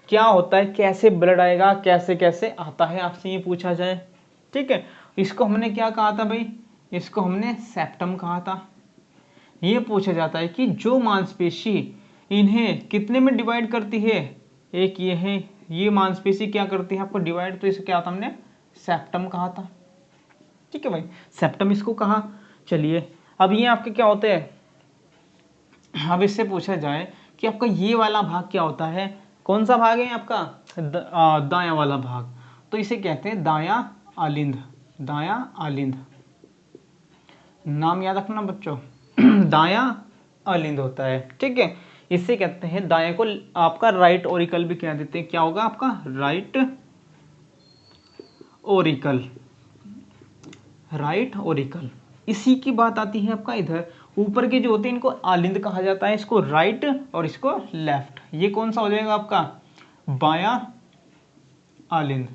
क्या होता है, कैसे ब्लड आएगा, कैसे कैसे आता है, आपसे ये पूछा जाए, ठीक है। इसको हमने क्या कहा था भाई, इसको हमने सेप्टम कहा था। ये पूछा जाता है कि जो मांसपेशी इन्हें कितने में डिवाइड करती है, एक ये है, ये मांसपेशी क्या करती है आपको डिवाइड, तो इसे क्या था, हमने सेप्टम कहा था, ठीक है भाई, सेप्टम इसको कहा। चलिए अब ये आपके क्या होते हैं, अब इससे पूछा जाए कि आपका ये वाला भाग क्या होता है, कौन सा भाग है आपका, दायां वाला भाग, तो इसे कहते हैं दायां आलिंद, दायां आलिंद, नाम याद रखना बच्चों, दायां आलिंद होता है, ठीक है। इसे कहते हैं, दाएं को आपका राइट ओरिकल भी कह देते हैं, क्या होगा आपका राइट ओरिकल, राइट ओरिकल। इसी की बात आती है आपका इधर, ऊपर के जो होते हैं इनको आलिंद कहा जाता है, इसको राइट और इसको लेफ्ट, ये कौन सा हो जाएगा आपका बायां आलिंद,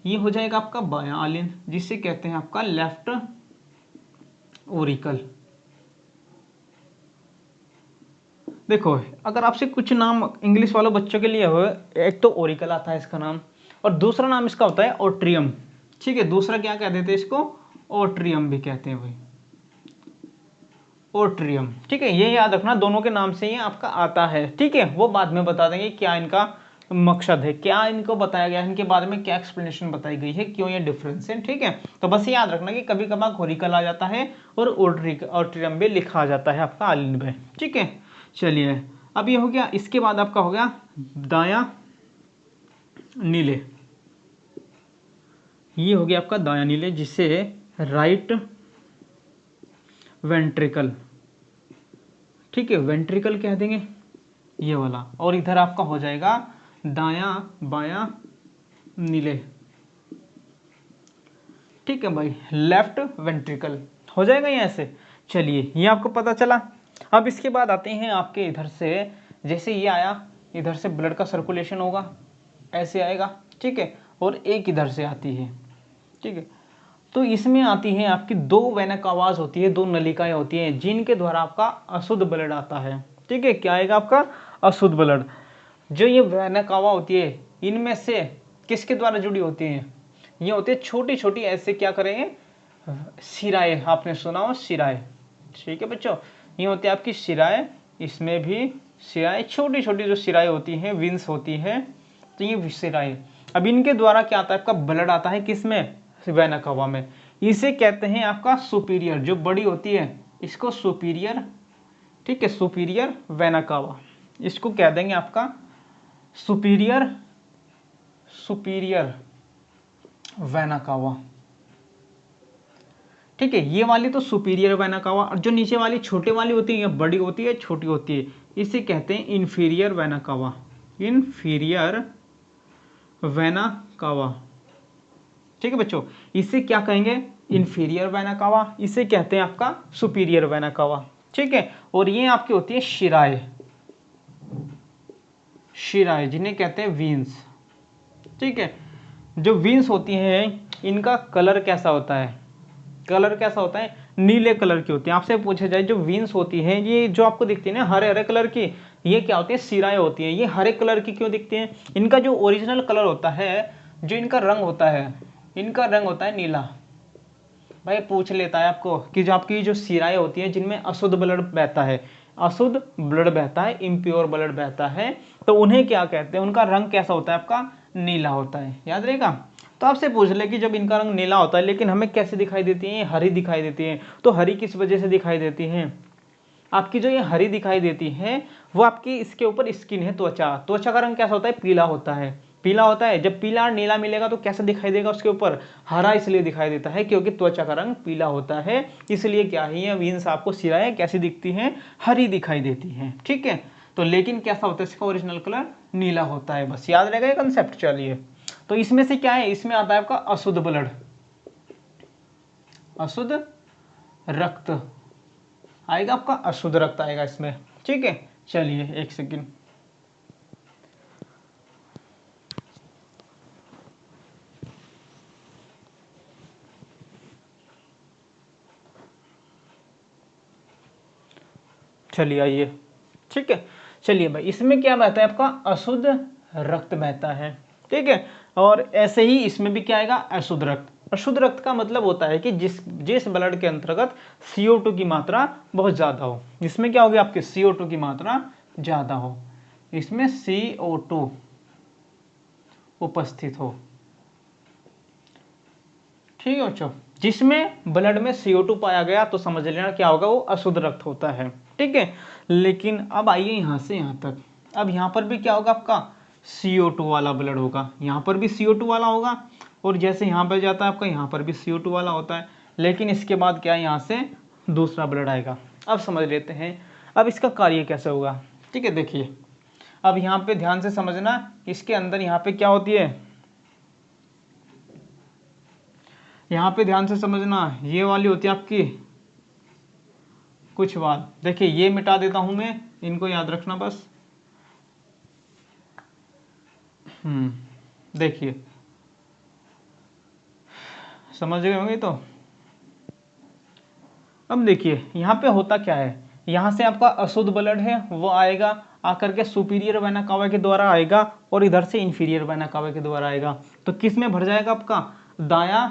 ये हो जाएगा आपका बायां आलिंद, जिसे कहते हैं आपका लेफ्ट ओरिकल। देखो अगर आपसे कुछ नाम इंग्लिश वालों बच्चों के लिए हो, एक तो ओरिकल आता है इसका नाम, और दूसरा नाम इसका होता है ओट्रियम, ठीक है, दूसरा क्या कह देते हैं इसको, ओट्रियम भी कहते हैं भाई, ओट्रियम। ठीक है, ये याद रखना, दोनों के नाम से ये आपका आता है। ठीक है, वो बाद में बता देंगे क्या इनका मकसद है, क्या इनको बताया गया है, इनके बारे में क्या एक्सप्लेनेशन बताई गई है, क्यों ये डिफरेंस है। ठीक है, तो बस याद रखना कि कभी कभार कोरिकल आ जाता है और ओट्रियम भी लिखा आ जाता है आपका आलिंद में। ठीक है, चलिए अब ये हो गया। इसके बाद आपका हो गया दायां नीले, ये हो गया आपका दायां नीले, जिसे राइट वेंट्रिकल, ठीक है, वेंट्रिकल कह देंगे ये वाला। और इधर आपका हो जाएगा दायां बायां नीले। ठीक है भाई, लेफ्ट वेंट्रिकल हो जाएगा ये ऐसे। चलिए, ये आपको पता चला। अब इसके बाद आते हैं आपके इधर से, जैसे ये आया, इधर से ब्लड का सर्कुलेशन होगा, ऐसे आएगा। ठीक है, और एक इधर से आती है। ठीक है, तो इसमें आती है आपकी दो वेना कावाज होती है, दो नलिकाएं होती हैं, जिनके द्वारा आपका अशुद्ध ब्लड आता है। ठीक है, क्या आएगा आपका अशुद्ध ब्लड। जो ये वेना कावा होती है, इनमें से किसके द्वारा जुड़ी होती है, ये होती है छोटी छोटी ऐसे क्या करेंगे शिराएं, आपने सुना हो शिराएं। ठीक है बच्चों, ये होती है आपकी शिराएं, इसमें भी शिराएं, छोटी छोटी जो शिराएं होती हैं, विंस होती है, तो ये शिराएं। अब इनके द्वारा क्या आता है, आपका ब्लड आता है किसमें, वेना कावा में। इसे कहते हैं आपका सुपीरियर, जो बड़ी होती है इसको सुपीरियर, ठीक है, सुपीरियर वेना कावा, इसको कह देंगे आपका सुपीरियर, सुपीरियर वेना कावा। ठीक है, ये वाली तो सुपीरियर वेना कावा, और जो नीचे वाली छोटे वाली होती है, ये बड़ी होती है छोटी होती है, इसे कहते हैं inferior vena cava, inferior vena cava. ठीक है बच्चों, इसे क्या कहेंगे, इंफीरियर वेना कावा, इसे कहते हैं आपका सुपीरियर वेना कावा। ठीक है, और ये आपकी होती है शिराएं, शिराएं जिन्हें कहते हैं वीन्स। ठीक है, जो वीन्स होती हैं इनका कलर कैसा होता है, कलर कैसा होता है, नीले कलर की होती है। आपसे पूछा जाए जो वीन्स होती हैं, ये जो आपको दिखती है ना हरे हरे कलर की, ये क्या होती है, शिराएं होती हैं। ये हरे कलर की क्यों दिखती हैं, इनका जो ओरिजिनल कलर होता है, जो इनका रंग होता है, इनका रंग होता है नीला। भाई पूछ लेता है आपको कि जो आपकी जो शिराएं होती हैं जिनमें अशुद्ध ब्लड बहता है, अशुद्ध ब्लड बहता है, इम्प्योर ब्लड बहता है, तो उन्हें क्या कहते हैं, उनका रंग कैसा होता है, आपका नीला होता है। याद रहेगा। तो आपसे पूछ ले कि जब इनका रंग नीला होता है लेकिन हमें कैसे दिखाई देती है, हरी दिखाई देती है, तो हरी किस वजह से दिखाई देती है, आपकी जो ये हरी दिखाई देती है वो आपकी इसके ऊपर स्किन है, त्वचा, त्वचा का रंग कैसा होता है, पीला होता है, पीला होता है। जब पीला और नीला मिलेगा तो कैसा दिखाई देगा उसके ऊपर, हरा इसलिए दिखाई देता है क्योंकि त्वचा का रंग पीला होता है। इसलिए क्या है, ये वीन्स आपको शिराएं कैसी दिखती हैं, हरी दिखाई देती हैं। ठीक है, तो लेकिन कैसा होता है, इसका ओरिजिनल कलर नीला होता है। बस याद रहेगा ये कंसेप्ट। चलिए, तो इसमें से क्या है, इसमें आता है आपका अशुद्ध ब्लड, अशुद्ध रक्त आएगा, आपका अशुद्ध रक्त आएगा इसमें। ठीक है, चलिए एक सेकंड, चलिए आइए। ठीक है, चलिए भाई, इसमें क्या बहता है, आपका अशुद्ध रक्त बहता है। ठीक है, और ऐसे ही इसमें भी क्या आएगा, अशुद्ध रक्त। अशुद्ध रक्त का मतलब होता है कि जिस ब्लड के अंतर्गत CO2 की मात्रा बहुत ज्यादा हो। इसमें क्या होगी, आपकी CO2 की मात्रा ज्यादा हो, इसमें CO2 उपस्थित हो। ठीक है बच्चों, जिसमें ब्लड में CO2 पाया गया तो समझ लेना क्या होगा, वो अशुद्ध रक्त होता है। ठीक है, लेकिन अब आइए यहां से यहां तक। अब यहां पर भी क्या होगा, आपका CO2 वाला ब्लड होगा, यहां पर भी CO2 वाला होगा, और जैसे यहां पर जाता है आपका, यहां पर भी CO2 वाला होता है। लेकिन इसके बाद क्या है, यहां से दूसरा ब्लड आएगा। अब समझ लेते हैं अब इसका कार्य कैसे होगा। ठीक है, देखिए अब यहाँ पे ध्यान से समझना, इसके अंदर यहाँ पे क्या होती है, यहाँ पे ध्यान से समझना, ये वाली होती है आपकी कुछ बात। देखिए ये मिटा देता हूं मैं, इनको याद रखना बस। देखिए समझ गए होंगे। तो अब देखिए यहाँ पे होता क्या है, यहाँ से आपका अशुद्ध ब्लड है वो आएगा, आकर के सुपीरियर वेना कावा के द्वारा आएगा, और इधर से इंफीरियर वेना कावा के द्वारा आएगा। तो किस में भर जाएगा, आपका दायां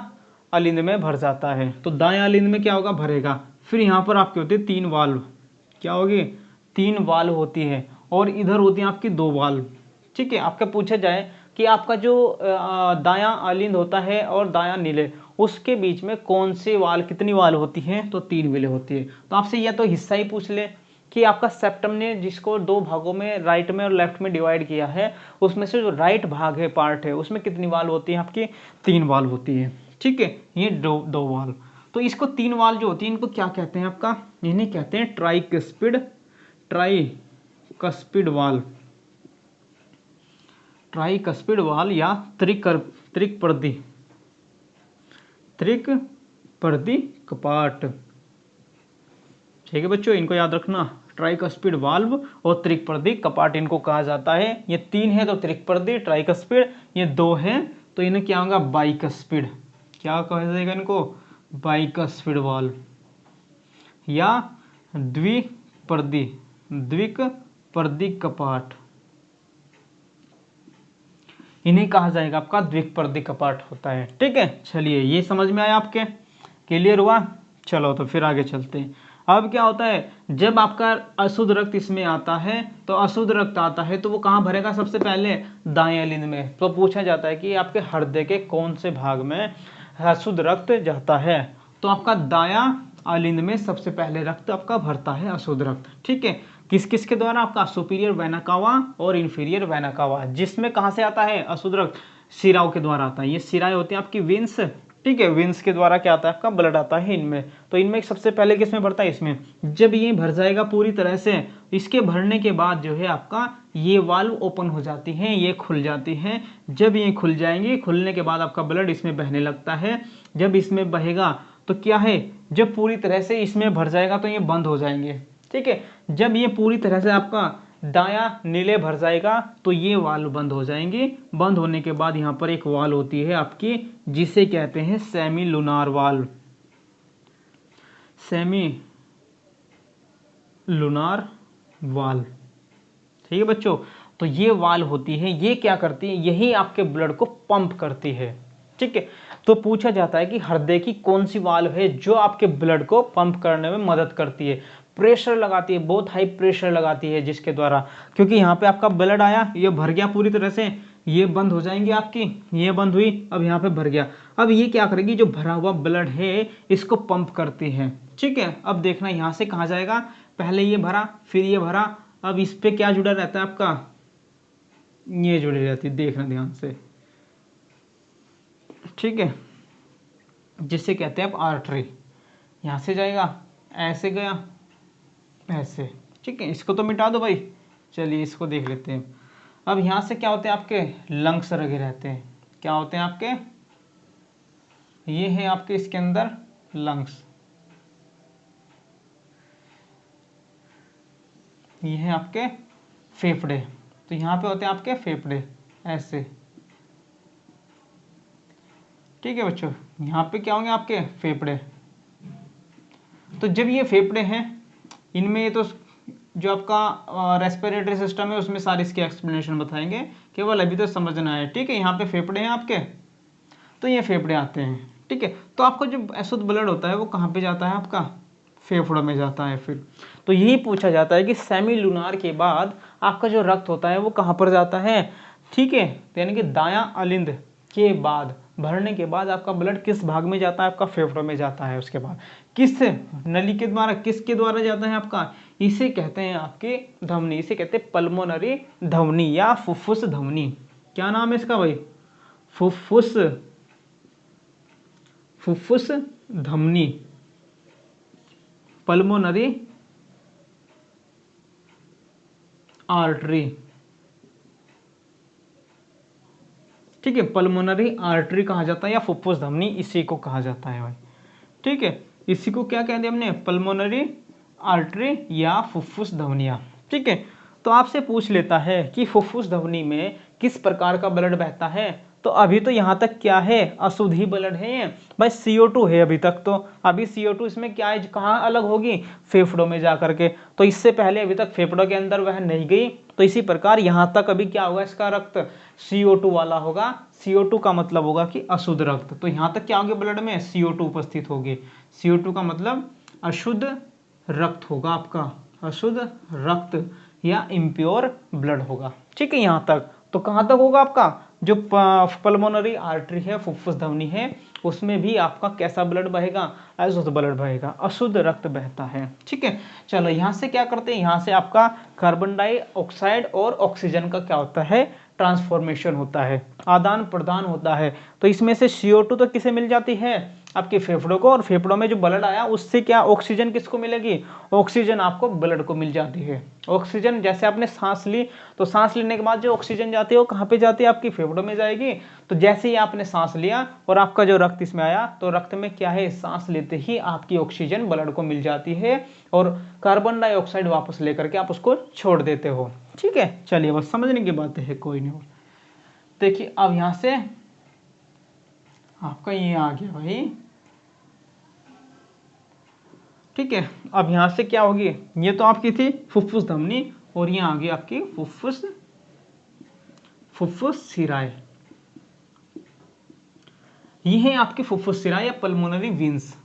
अलिंद में भर जाता है। तो दायां अलिंद में क्या होगा, भरेगा। फिर यहाँ पर आपके होते हैं 3 वाल्व, क्या होगी 3 वाल्व होती है, और इधर होती हैं आपकी 2 वाल्व। ठीक है, आपका पूछा जाए कि आपका जो दायां अलिंद होता है और दायां नीले, उसके बीच में कौन सी वाल कितनी वाल होती है, तो 3 वालें होती है। तो आपसे यह तो हिस्सा ही पूछ ले कि आपका सेप्टम ने जिसको 2 भागों में राइट में और लेफ्ट में डिवाइड किया है, उसमें से जो राइट भाग है पार्ट है उसमें कितनी वाल होती है, आपकी 3 वाल होती है। ठीक है, ये दो वाल। तो इसको 3 वाल जो होती है इनको क्या कहते हैं आपका, इन्हें कहते हैं ट्राइकस्पिड वाल, ट्राइकस्पिड वाल या त्रिकपर्दी कपाट। ठीक है बच्चों, इनको याद रखना, ट्राइकस्पिड वाल्व और त्रिकपर्दी कपाट इनको कहा जाता है। ये 3 है तो त्रिकपर्दी ट्राइकस्पिड, ये 2 है तो इन्हें क्या होगा बाइकस्पिड, क्या कहा जाएगा इनको, बाइकस्पिड वाल्व या द्विकपर्दी कपाट, इन्हें कहा जाएगा आपका द्विकपर्दी कपाट होता है। ठीक है, चलिए ये समझ में आया, आपके क्लियर हुआ। चलो तो फिर आगे चलते हैं। अब क्या होता है, जब आपका अशुद्ध रक्त इसमें आता है, तो अशुद्ध रक्त आता है तो वो कहाँ भरेगा, सबसे पहले दाएं अलिंद में। तो पूछा जाता है कि आपके हृदय के कौन से भाग में अशुद्ध रक्त जाता है, तो आपका दायां अलिंद में सबसे पहले रक्त आपका भरता है अशुद्ध रक्त। ठीक है, किस किस के द्वारा, आपका सुपीरियर वेना कावा और इन्फीरियर वेना कावा। जिसमें कहाँ से आता है अशुद्ध रक्त, शिराओं के द्वारा आता है। ये शिराएं होती हैं आपकी वेन्स। ठीक है, वेन्स के द्वारा क्या आता है, आपका ब्लड आता है इनमें। तो इनमें सबसे पहले किसमें भरता है, इसमें। जब ये भर जाएगा पूरी तरह से, इसके भरने के बाद जो है आपका ये वाल्व ओपन हो जाती हैं, ये खुल जाती हैं। जब ये खुल जाएंगी, खुलने के बाद आपका ब्लड इसमें बहने लगता है। जब इसमें बहेगा तो क्या है, जब पूरी तरह से इसमें भर जाएगा तो ये बंद हो जाएंगे। ठीक है, जब ये पूरी तरह से आपका दायां नीले भर जाएगा तो ये वाल्व बंद हो जाएंगे। बंद होने के बाद यहाँ पर एक वाल्व होती है आपकी, जिसे कहते हैं semi lunar valve, semi lunar valve. ठीक है बच्चों, तो ये वाल्व होती है, ये क्या करती है, यही आपके ब्लड को पंप करती है। ठीक है, तो पूछा जाता है कि हृदय की कौन सी वाल्व है जो आपके ब्लड को पंप करने में मदद करती है, प्रेशर लगाती है, बहुत हाई प्रेशर लगाती है, जिसके द्वारा, क्योंकि यहाँ पे आपका ब्लड आया, ये भर गया पूरी तरह से, ये बंद हो जाएंगी आपकी, ये बंद हुई, अब यहाँ पे भर गया। अब ये क्या करेगी, जो भरा हुआ ब्लड है इसको पंप करती है। ठीक है, अब देखना यहाँ से कहाँ जाएगा, पहले ये भरा फिर ये भरा, अब इस पे क्या जुड़ा रहता है आपका, ये जुड़ी रहती है, देखना ध्यान से। ठीक है, जिससे कहते हैं आप आर्टरी। यहाँ से जाएगा, ऐसे गया, ऐसे। ठीक है, इसको तो मिटा दो भाई, चलिए इसको देख लेते हैं। अब यहाँ से क्या होते हैं आपके लंग्स लगे रहते हैं, क्या होते हैं आपके, ये है आपके इसके अंदर लंग्स, ये है आपके फेफड़े। तो यहाँ पे होते हैं आपके फेफड़े, ऐसे। ठीक है बच्चों, यहाँ पे क्या होंगे आपके फेफड़े। तो जब ये फेफड़े हैं, इनमें ये तो जो आपका रेस्पिरेटरी सिस्टम है उसमें सारी इसकी एक्सप्लेनेशन बताएंगे, केवल अभी तो समझना है। ठीक है, यहाँ पे फेफड़े हैं आपके, तो ये फेफड़े आते हैं। ठीक है, तो आपका जो अशुद्ध ब्लड होता है वो कहाँ पे जाता है, आपका फेफड़ों में जाता है। फिर तो यही पूछा जाता है कि सेमी लूनार के बाद आपका जो रक्त होता है वो कहाँ पर जाता है। ठीक है, यानी कि दायां अलिंद के बाद, भरने के बाद आपका ब्लड किस भाग में जाता है, आपका फेफड़ों में जाता है। उसके बाद किस नली के द्वारा, किसके द्वारा जाता है आपका, इसे कहते हैं आपके धमनी, इसे कहते हैं पल्मोनरी धमनी या फुफ्फुस धमनी। क्या नाम है इसका भाई, फुफ्फुस धमनी, पल्मोनरी आर्टरी। ठीक है, पल्मोनरी आर्टरी कहा जाता है या फुफ्फुस धमनी, इसी को कहा जाता है भाई। ठीक है, इसी को क्या कहते हैं हमने, पल्मोनरी आर्टरी या फुफ्फुस धमनियाँ। ठीक है, तो आपसे पूछ लेता है कि फुफ्फुस धमनी में किस प्रकार का ब्लड बहता है। तो अभी तो यहाँ तक क्या है, अशुद्ध ही ब्लड है ये भाई, CO2 है अभी तक। तो अभी CO2 इसमें क्या है, कहाँ अलग होगी, फेफड़ों में जा करके। तो इससे पहले अभी तक फेफड़ों के अंदर वह नहीं गई, तो इसी प्रकार यहाँ तक अभी क्या होगा, इसका रक्त CO2 वाला होगा। CO2 का मतलब होगा कि अशुद्ध रक्त। तो यहाँ तक क्या होगी, ब्लड में CO2 उपस्थित होगी। CO2 का मतलब अशुद्ध रक्त होगा आपका, अशुद्ध रक्त या इम्प्योर ब्लड होगा। ठीक है, यहाँ तक। तो कहाँ तक होगा आपका, जो पल्मोनरी आर्टरी है, फुफ्फुस धमनी है, उसमें भी आपका कैसा ब्लड बहेगा, अशुद्ध ब्लड बहेगा, अशुद्ध रक्त बहता है। ठीक है, चलो यहाँ से क्या करते हैं, यहाँ से आपका कार्बन डाइऑक्साइड और ऑक्सीजन का क्या होता है, ट्रांसफॉर्मेशन होता है, आदान प्रदान होता है। तो इसमें से CO2 तो किसे मिल जाती है, आपके फेफड़ों को, और फेफड़ों में जो ब्लड आया उससे क्या ऑक्सीजन किसको मिलेगी, ऑक्सीजन आपको ब्लड को मिल जाती है। ऑक्सीजन जैसे आपने सांस ली, तो सांस लेने के बाद जो ऑक्सीजन जाती है वो कहाँ पे जाती है, आपकी फेफड़ों में जाएगी। तो जैसे ही आपने सांस लिया और आपका जो रक्त इसमें आया, तो रक्त में क्या है, सांस लेते ही आपकी ऑक्सीजन ब्लड को मिल जाती है और कार्बन डाइऑक्साइड वापस लेकर के आप उसको छोड़ देते हो। ठीक है, चलिए बस समझने की बात है, कोई नहीं। देखिए अब यहां से आपका ये आ गया भाई। ठीक है, अब यहां से क्या होगी, ये तो आपकी थी फुफ्फुस धमनी और ये आ गई आपकी फुफ्फुस सिराए। ये है आपकी फुफ्फुस सिराए या पल्मोनरी वेन्स।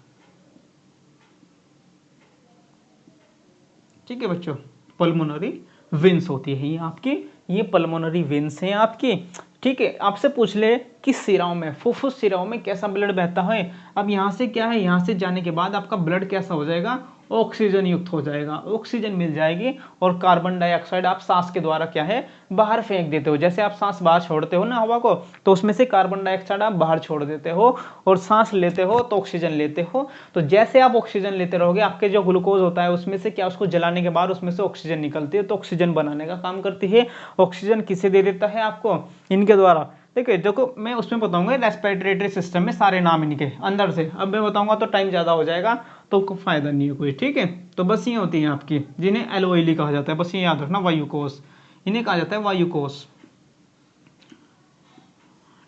ठीक है बच्चों, पल्मोनरी वेन्स होती है ये आपकी, ये पल्मोनरी वेन्स हैं आपकी। ठीक है, आपसे पूछ ले कि सिराओं में, फुफ्फुस सिराओं में कैसा ब्लड बहता है। अब यहाँ से क्या है, यहाँ से जाने के बाद आपका ब्लड कैसा हो जाएगा, ऑक्सीजन युक्त हो जाएगा, ऑक्सीजन मिल जाएगी और कार्बन डाइऑक्साइड आप सांस के द्वारा क्या है, बाहर फेंक देते हो। जैसे आप सांस बाहर छोड़ते हो ना हवा को, तो उसमें से कार्बन डाइऑक्साइड आप बाहर छोड़ देते हो और सांस लेते हो तो ऑक्सीजन लेते हो। तो जैसे आप ऑक्सीजन लेते रहोगे, आपके जो ग्लूकोज होता है उसमें से क्या, उसको जलाने के बाद उसमें से ऑक्सीजन निकलती है, तो ऑक्सीजन बनाने का काम करती है। ऑक्सीजन किसे दे देता है, आपको इनके द्वारा। देखिए देखो, मैं उसमें बताऊंगा रेस्पिरेटरी सिस्टम में सारे नाम इनके अंदर से, अब मैं बताऊंगा तो टाइम ज़्यादा हो जाएगा, तो फायदा नहीं है कोई। ठीक है, तो बस ये होती है आपकी, जिन्हें एल्वेओली कहा जाता है, बस ये याद रखना, वायुकोश, इन्हें कहा जाता है वायुकोश।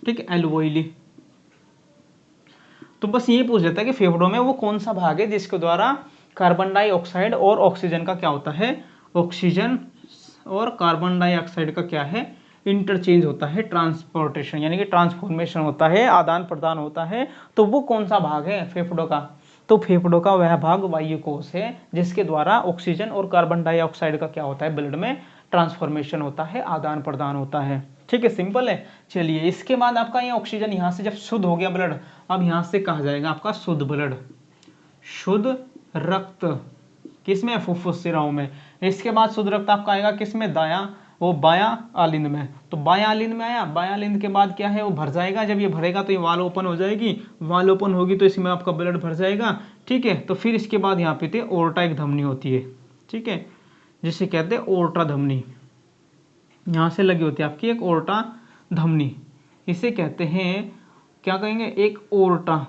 ठीक है, एल्वेओली। तो बस ये पूछ लेता है कि फेफड़ों में वो कौन सा भाग है जिसके द्वारा कार्बन डाइऑक्साइड और ऑक्सीजन का क्या होता है, ऑक्सीजन और कार्बन डाइऑक्साइड का क्या है, इंटरचेंज होता है, ट्रांसपोर्टेशन यानी कि ट्रांसफॉर्मेशन होता है, आदान प्रदान होता है। तो वो कौन सा भाग है फेफड़ों का, तो फेफड़ों का वह भाग वायुकोश है जिसके द्वारा ऑक्सीजन और कार्बन डाइऑक्साइड का क्या होता है, ब्लड में ट्रांसफॉर्मेशन होता है, आदान प्रदान होता है। ठीक है, सिंपल है। चलिए इसके बाद आपका ये ऑक्सीजन यहाँ से जब शुद्ध हो गया ब्लड, अब यहाँ से कहा जाएगा आपका शुद्ध ब्लड, शुद्ध रक्त किसमें, फुफ्फुस सिराओं में। इसके बाद शुद्ध रक्त आपका आएगा किसमें, बायां आलिंद में। तो बायां आलिंद में आया, बायां आलिंद के बाद क्या है, वो भर जाएगा। जब ये भरेगा तो ये वाल ओपन हो जाएगी, वाल ओपन होगी तो इसमें आपका ब्लड भर जाएगा। ठीक है, तो फिर इसके बाद यहाँ पे ओर्टा एक धमनी होती है। ठीक है, जिसे कहते हैं ओर्टा धमनी, यहाँ से लगी होती है आपकी एक ओर्टा धमनी, इसे कहते हैं क्या कहेंगे, एक ओर्टा,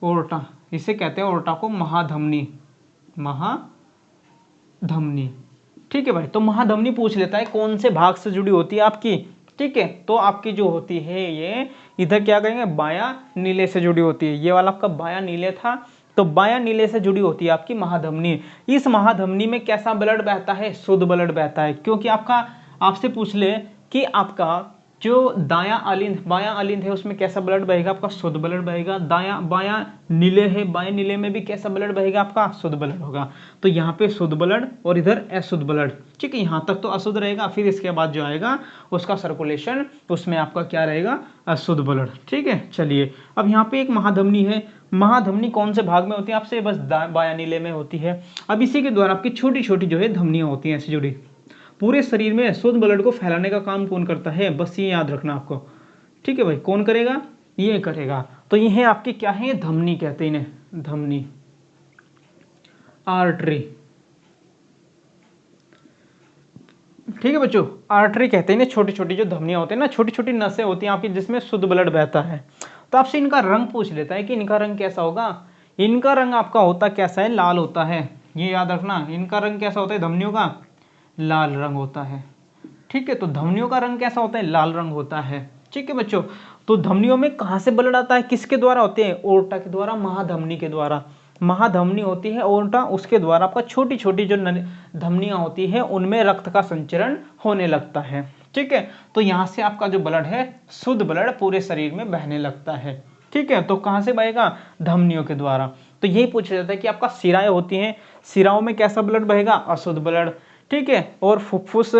ओर्टा, इसे कहते हैं ओर्टा को महाधमनी, महाधमनी। ठीक है भाई, तो महाधमनी पूछ लेता है कौन से भाग से जुड़ी होती है आपकी। ठीक है, तो आपकी जो होती है ये इधर क्या कहेंगे, बायां नीले से जुड़ी होती है। ये वाला आपका बायां नीले था, तो बायां नीले से जुड़ी होती है आपकी महाधमनी। इस महाधमनी में कैसा ब्लड बहता है, शुद्ध ब्लड बहता है। क्योंकि आपका, आपसे पूछ ले कि आपका जो दायां आलिंद, बायां आलिंद है उसमें कैसा ब्लड बहेगा, आपका शुद्ध ब्लड बहेगा। बायां नीले है, बाएं नीले में भी कैसा ब्लड बहेगा, आपका शुद्ध ब्लड होगा। तो यहाँ पे शुद्ध ब्लड और इधर अशुद्ध ब्लड। ठीक है, यहाँ तक तो अशुद्ध रहेगा, फिर इसके बाद जो आएगा उसका सर्कुलेशन, उसमें आपका क्या रहेगा, अशुद्ध ब्लड। ठीक है, चलिए अब यहाँ पे एक महाधमनी है। महाधमनी कौन से भाग में होती है, आपसे बस बायां नीले में होती है। अब इसी के द्वारा आपकी छोटी छोटी जो है धमनियां होती हैं ऐसी जुड़ी। पूरे शरीर में शुद्ध ब्लड को फैलाने का काम कौन करता है, बस ये याद रखना आपको। ठीक है भाई, कौन करेगा, ये करेगा। तो ये है आपकी क्या है, धमनी कहते हैं इन्हें, धमनी, आर्टरी। ठीक है बच्चों, आर्टरी कहते हैं छोटी छोटी जो धमनियां होती है ना, छोटी छोटी नसें होती हैं आपकी जिसमें शुद्ध ब्लड बहता है। तो आपसे इनका रंग पूछ लेता है कि इनका रंग कैसा होगा। इनका रंग आपका होता कैसा है, लाल होता है, ये याद रखना। इनका रंग कैसा होता है, धमनियों का लाल रंग होता है। ठीक है, तो धमनियों का रंग कैसा होता है, लाल रंग होता है। ठीक है बच्चों, तो धमनियों में कहां से ब्लड आता है, किसके द्वारा होते हैं, ओर्टा के द्वारा, महाधमनी के द्वारा। महाधमनी होती है ओर्टा, उसके द्वारा आपका छोटी छोटी जो धमनियां होती है उनमें रक्त का संचरण होने लगता है। ठीक है, तो यहां से आपका जो ब्लड है, शुद्ध ब्लड पूरे शरीर में बहने लगता है। ठीक है। तो कहाँ से बहेगा? धमनियों के द्वारा। तो यही पूछा जाता है कि आपका सिराएं होती हैं, सिराओं में कैसा ब्लड बहेगा? अशुद्ध ब्लड। ठीक है। और फुफ्फुस,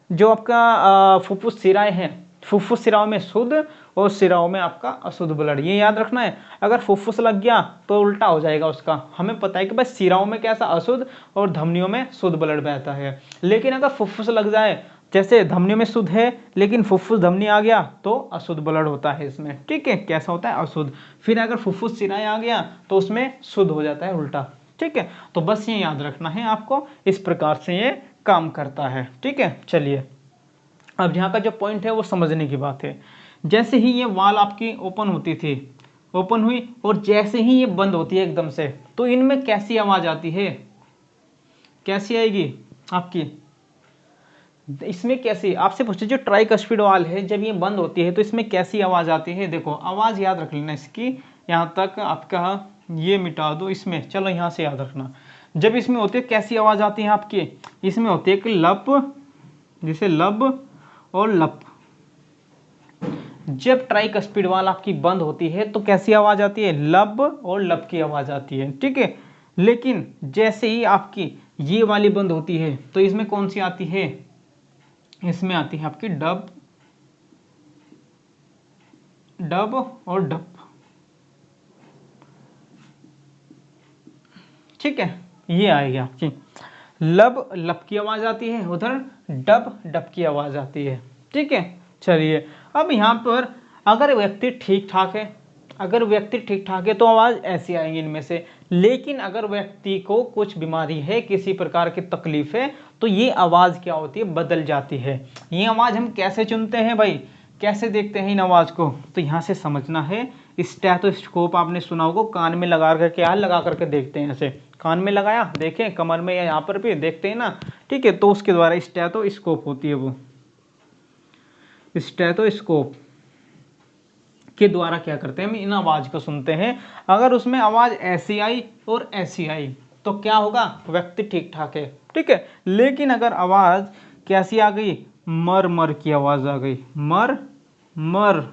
जो आपका फुफ्फुस सिराएं हैं, फुफ्फुस सिराओं में शुद्ध और सिराओं में आपका अशुद्ध ब्लड, ये याद रखना है। अगर फुफ्फुस लग गया तो उल्टा हो जाएगा उसका। हमें पता है कि भाई सिराओं में कैसा? अशुद्ध, और धमनियों में शुद्ध ब्लड बहता है। लेकिन अगर फुफ्फुस लग जाए, जैसे धमनियों में शुद्ध है लेकिन फुफ्फुस धमनी आ गया, तो अशुद्ध ब्लड होता है इसमें। ठीक है। कैसा होता है? अशुद्ध। फिर अगर फुफ्फुस सिराएं आ गया तो उसमें शुद्ध हो जाता है, उल्टा। ठीक है। तो बस ये याद रखना है आपको, इस प्रकार से ये काम करता है। ठीक है। चलिए, अब यहाँ का जो पॉइंट है वो समझने की बात है। जैसे ही ये वाल आपकी ओपन होती थी, ओपन हुई, और जैसे ही ये बंद होती है एकदम से, तो इनमें कैसी आवाज आती है? कैसी आएगी आपकी? इसमें कैसी, आपसे पूछे जो ट्राइकस्पिड वाल है, जब ये बंद होती है तो इसमें कैसी आवाज आती है? देखो, आवाज याद रख लेना इसकी, यहाँ तक आपका ये मिटा दो इसमें, चलो यहाँ से याद रखना। जब इसमें होती है कैसी आवाज आती है आपकी? इसमें होती है कि लप, जैसे लब और लप। जब ट्राइकस्पिड वाल आपकी बंद होती है तो कैसी आवाज आती है? लब और लब की आवाज आती है। ठीक है। लेकिन जैसे ही आपकी ये वाली बंद होती है तो इसमें कौन सी आती है? इसमें आती है आपकी डब, डब और डप। ठीक है। ये आएगी आपकी लब, लब की आवाज आती है, उधर डब, डब की आवाज आती है। ठीक है। चलिए, अब यहाँ पर अगर व्यक्ति ठीक ठाक है, अगर व्यक्ति ठीक ठाक है तो आवाज ऐसी आएगी इनमें से। लेकिन अगर व्यक्ति को कुछ बीमारी है, किसी प्रकार की तकलीफ है, तो ये आवाज क्या होती है? बदल जाती है। ये आवाज हम कैसे चुनते हैं भाई? कैसे देखते हैं इन आवाज को? तो यहाँ से समझना है। स्टेथोस्कोप आपने सुना होगा, कान में लगा करके, यार लगा करके देखते हैं, ऐसे कान में लगाया, देखें कमर में या यहाँ पर भी देखते हैं ना। ठीक है। तो उसके द्वारा स्टेथोस्कोप होती है, वो स्टेथोस्कोप के द्वारा क्या करते हैं, हम इन आवाज को सुनते हैं। अगर उसमें आवाज ऐसी आई और ऐसी आई तो क्या होगा? व्यक्ति ठीक ठाक है। ठीक है। लेकिन अगर आवाज कैसी आ गई? मर मर की आवाज आ गई, मर मर।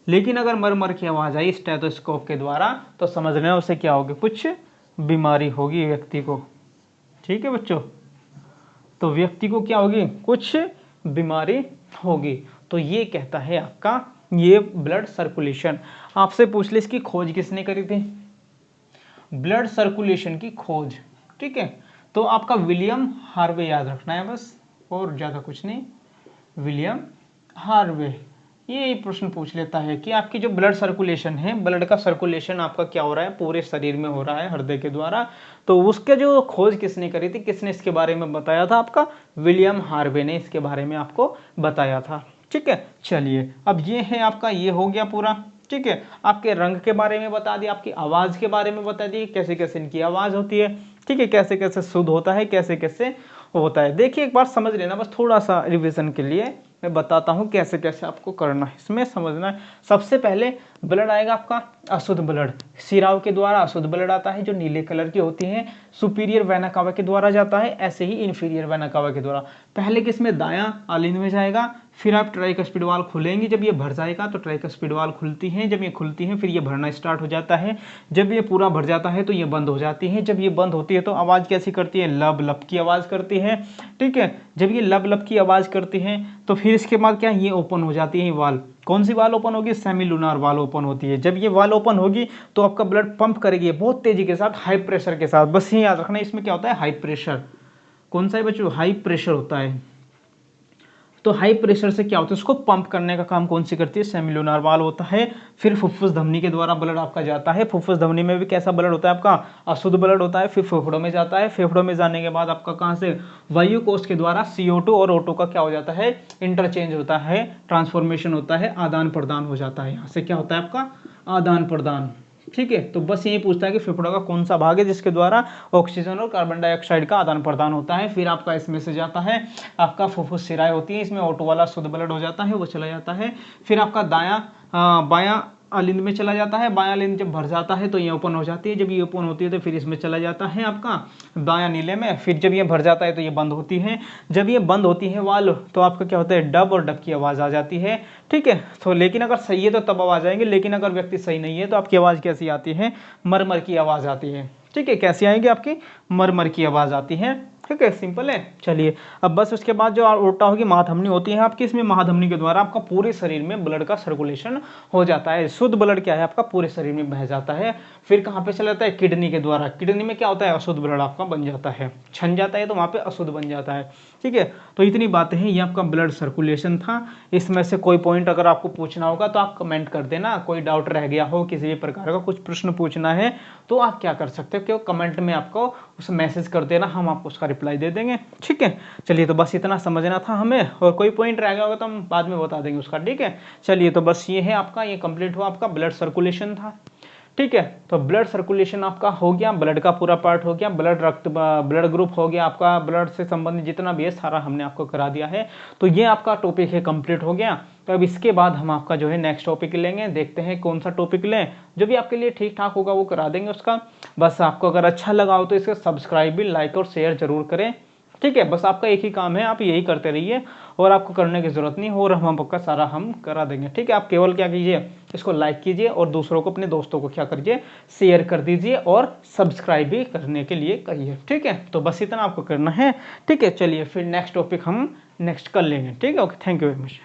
लेकिन अगर मर मर की आवाज आई स्टेथोस्कोप के द्वारा, तो समझ लेना उसे क्या होगी? कुछ बीमारी होगी व्यक्ति को। ठीक है बच्चों। तो व्यक्ति को क्या होगी? कुछ बीमारी होगी। तो ये कहता है आपका ये ब्लड सर्कुलेशन। आपसे पूछ ले इसकी खोज किसने करी थी? ब्लड सर्कुलेशन की खोज। ठीक है। तो आपका विलियम हार्वे याद रखना है बस, और ज़्यादा कुछ नहीं। विलियम हार्वे ये प्रश्न पूछ लेता है कि आपकी जो ब्लड सर्कुलेशन है, ब्लड का सर्कुलेशन आपका क्या हो रहा है? पूरे शरीर में हो रहा है हृदय के द्वारा। तो उसके जो खोज किसने करी थी, किसने इसके बारे में बताया था? आपका विलियम हार्वे ने इसके बारे में आपको बताया था। ठीक है। चलिए, अब ये है आपका, ये हो गया पूरा। ठीक है। आपके रंग के बारे में बता दिया, आपकी आवाज़ के बारे में बता दी, कैसे कैसे इनकी आवाज़ होती है। ठीक है। कैसे कैसे शुद्ध होता है, कैसे कैसे होता है। देखिए, एक बार समझ लेना, बस थोड़ा सा रिवीजन के लिए मैं बताता हूँ कैसे कैसे आपको करना है, इसमें समझना है। सबसे पहले ब्लड आएगा आपका अशुद्ध ब्लड, सिराओं के द्वारा अशुद्ध ब्लड आता है जो नीले कलर की होती है, सुपीरियर वेना कावा के द्वारा जाता है, ऐसे ही इन्फीरियर वेना कावा के द्वारा। पहले किसमें? दायां आलिंद में जाएगा, फिर आप ट्राइकस्पिड वाल खुलेंगे, जब ये भर जाएगा तो ट्राइकस्पिड वाल खुलती है, जब ये खुलती है फिर ये भरना स्टार्ट हो जाता है, जब ये पूरा भर जाता है तो ये बंद हो जाती है, जब ये बंद होती है तो आवाज़ कैसी करती है? लब लब की आवाज़ करती है। ठीक है। जब ये लब लब की आवाज़ करती है तो फिर इसके बाद क्या? ये ओपन हो जाती है वाल। कौन सी वाल ओपन होगी? सेमीलुनार वाल ओपन होती है। जब ये वाल ओपन होगी तो आपका ब्लड पंप करेगी बहुत तेजी के साथ, हाई प्रेशर के साथ। बस ये याद रखना, इसमें क्या होता है? High pressure. कौन सा है बच्चों? हाई प्रेशर होता है। तो हाई प्रेशर से क्या होता है? उसको पंप करने का काम कौन सी करती है? सेमिलुनार वाल होता है। फिर फुफ्फुस धमनी के द्वारा ब्लड आपका जाता है। फुफ्फुस धमनी में भी कैसा ब्लड होता है? आपका अशुद्ध ब्लड होता है। फिर फेफड़ों में जाता है। फेफड़ों में जाने के बाद आपका कहाँ से? वायु कोष के द्वारा CO2 और O2 का क्या हो जाता है? इंटरचेंज होता है, ट्रांसफॉर्मेशन होता है, आदान प्रदान हो जाता है। यहाँ से क्या होता है आपका? आदान प्रदान। ठीक है। तो बस यही पूछता है कि फेफड़ों का कौन सा भाग है जिसके द्वारा ऑक्सीजन और कार्बन डाइऑक्साइड का आदान प्रदान होता है। फिर आपका इसमें से जाता है आपका फुफ्फुस सिराएं होती है, इसमें O2 वाला शुद्ध ब्लड हो जाता है, वो चला जाता है। फिर आपका बायां अलिंद में चला जाता है, बायां अलिंद जब भर जाता है तो ये ओपन हो जाती है, जब ये ओपन होती है तो फिर इसमें चला जाता है आपका बायां नीले में, फिर जब ये भर जाता है तो ये बंद होती है, जब ये बंद होती है वाल्व तो आपका क्या होता है डब, और डब की आवाज़ आ जाती है। ठीक है, तो लेकिन अगर सही है तो तब आवाज़ आएंगे, लेकिन अगर व्यक्ति सही नहीं है तो आपकी आवाज़ कैसी आती है, मरमर की आवाज़ आती है। ठीक है, कैसी आएगी आपकी, मरमर की आवाज़ आती है। ठीक है, सिंपल है। चलिए अब बस उसके बाद जो उल्टा होगी महाधमनी होती है आपकी, इसमें महाधमनी के द्वारा आपका पूरे शरीर में ब्लड का सर्कुलेशन हो जाता है, शुद्ध ब्लड क्या है आपका पूरे शरीर में बह जाता है। फिर कहाँ पे चला जाता है, किडनी के द्वारा, किडनी में क्या होता है अशुद्ध ब्लड आपका बन जाता है, छन जाता है तो वहाँ पे अशुद्ध बन जाता है। ठीक है, तो इतनी बातें हैं, ये आपका ब्लड सर्कुलेशन था। इसमें से कोई पॉइंट अगर आपको पूछना होगा तो आप कमेंट कर देना, कोई डाउट रह गया हो, किसी भी प्रकार का कुछ प्रश्न पूछना है तो आप क्या कर सकते हो कि कमेंट में आपको उस मैसेज कर देना, हम आपको उसका रिप्लाई दे देंगे। ठीक है, चलिए तो बस इतना समझना था हमें, और कोई पॉइंट रह गया होगा तो हम बाद में बता देंगे उसका। ठीक है, चलिए तो बस ये है आपका, ये कंप्लीट हुआ आपका ब्लड सर्कुलेशन था। ठीक है, तो ब्लड सर्कुलेशन आपका हो गया, ब्लड का पूरा पार्ट हो गया, ब्लड रक्त ब्लड ग्रुप हो गया आपका, ब्लड से संबंधित जितना भी है सारा हमने आपको करा दिया है। तो ये आपका टॉपिक है, कंप्लीट हो गया। तो अब इसके बाद हम आपका जो है नेक्स्ट टॉपिक लेंगे, देखते हैं कौन सा टॉपिक लें, जो भी आपके लिए ठीक ठाक होगा वो करा देंगे उसका। बस आपको अगर अच्छा लगा हो तो इसे सब्सक्राइब भी, लाइक और शेयर जरूर करें। ठीक है, बस आपका एक ही काम है, आप यही करते रहिए और आपको करने की जरूरत नहीं, और हम आपका सारा हम करा देंगे। ठीक है, आप केवल क्या कीजिए, इसको लाइक कीजिए और दूसरों को, अपने दोस्तों को क्या करिए, शेयर कर दीजिए और सब्सक्राइब भी करने के लिए कहिए। ठीक है, तो बस इतना आपको करना है। ठीक है, चलिए फिर नेक्स्ट टॉपिक हम नेक्स्ट कर लेंगे। ठीक है, okay, thank you very much.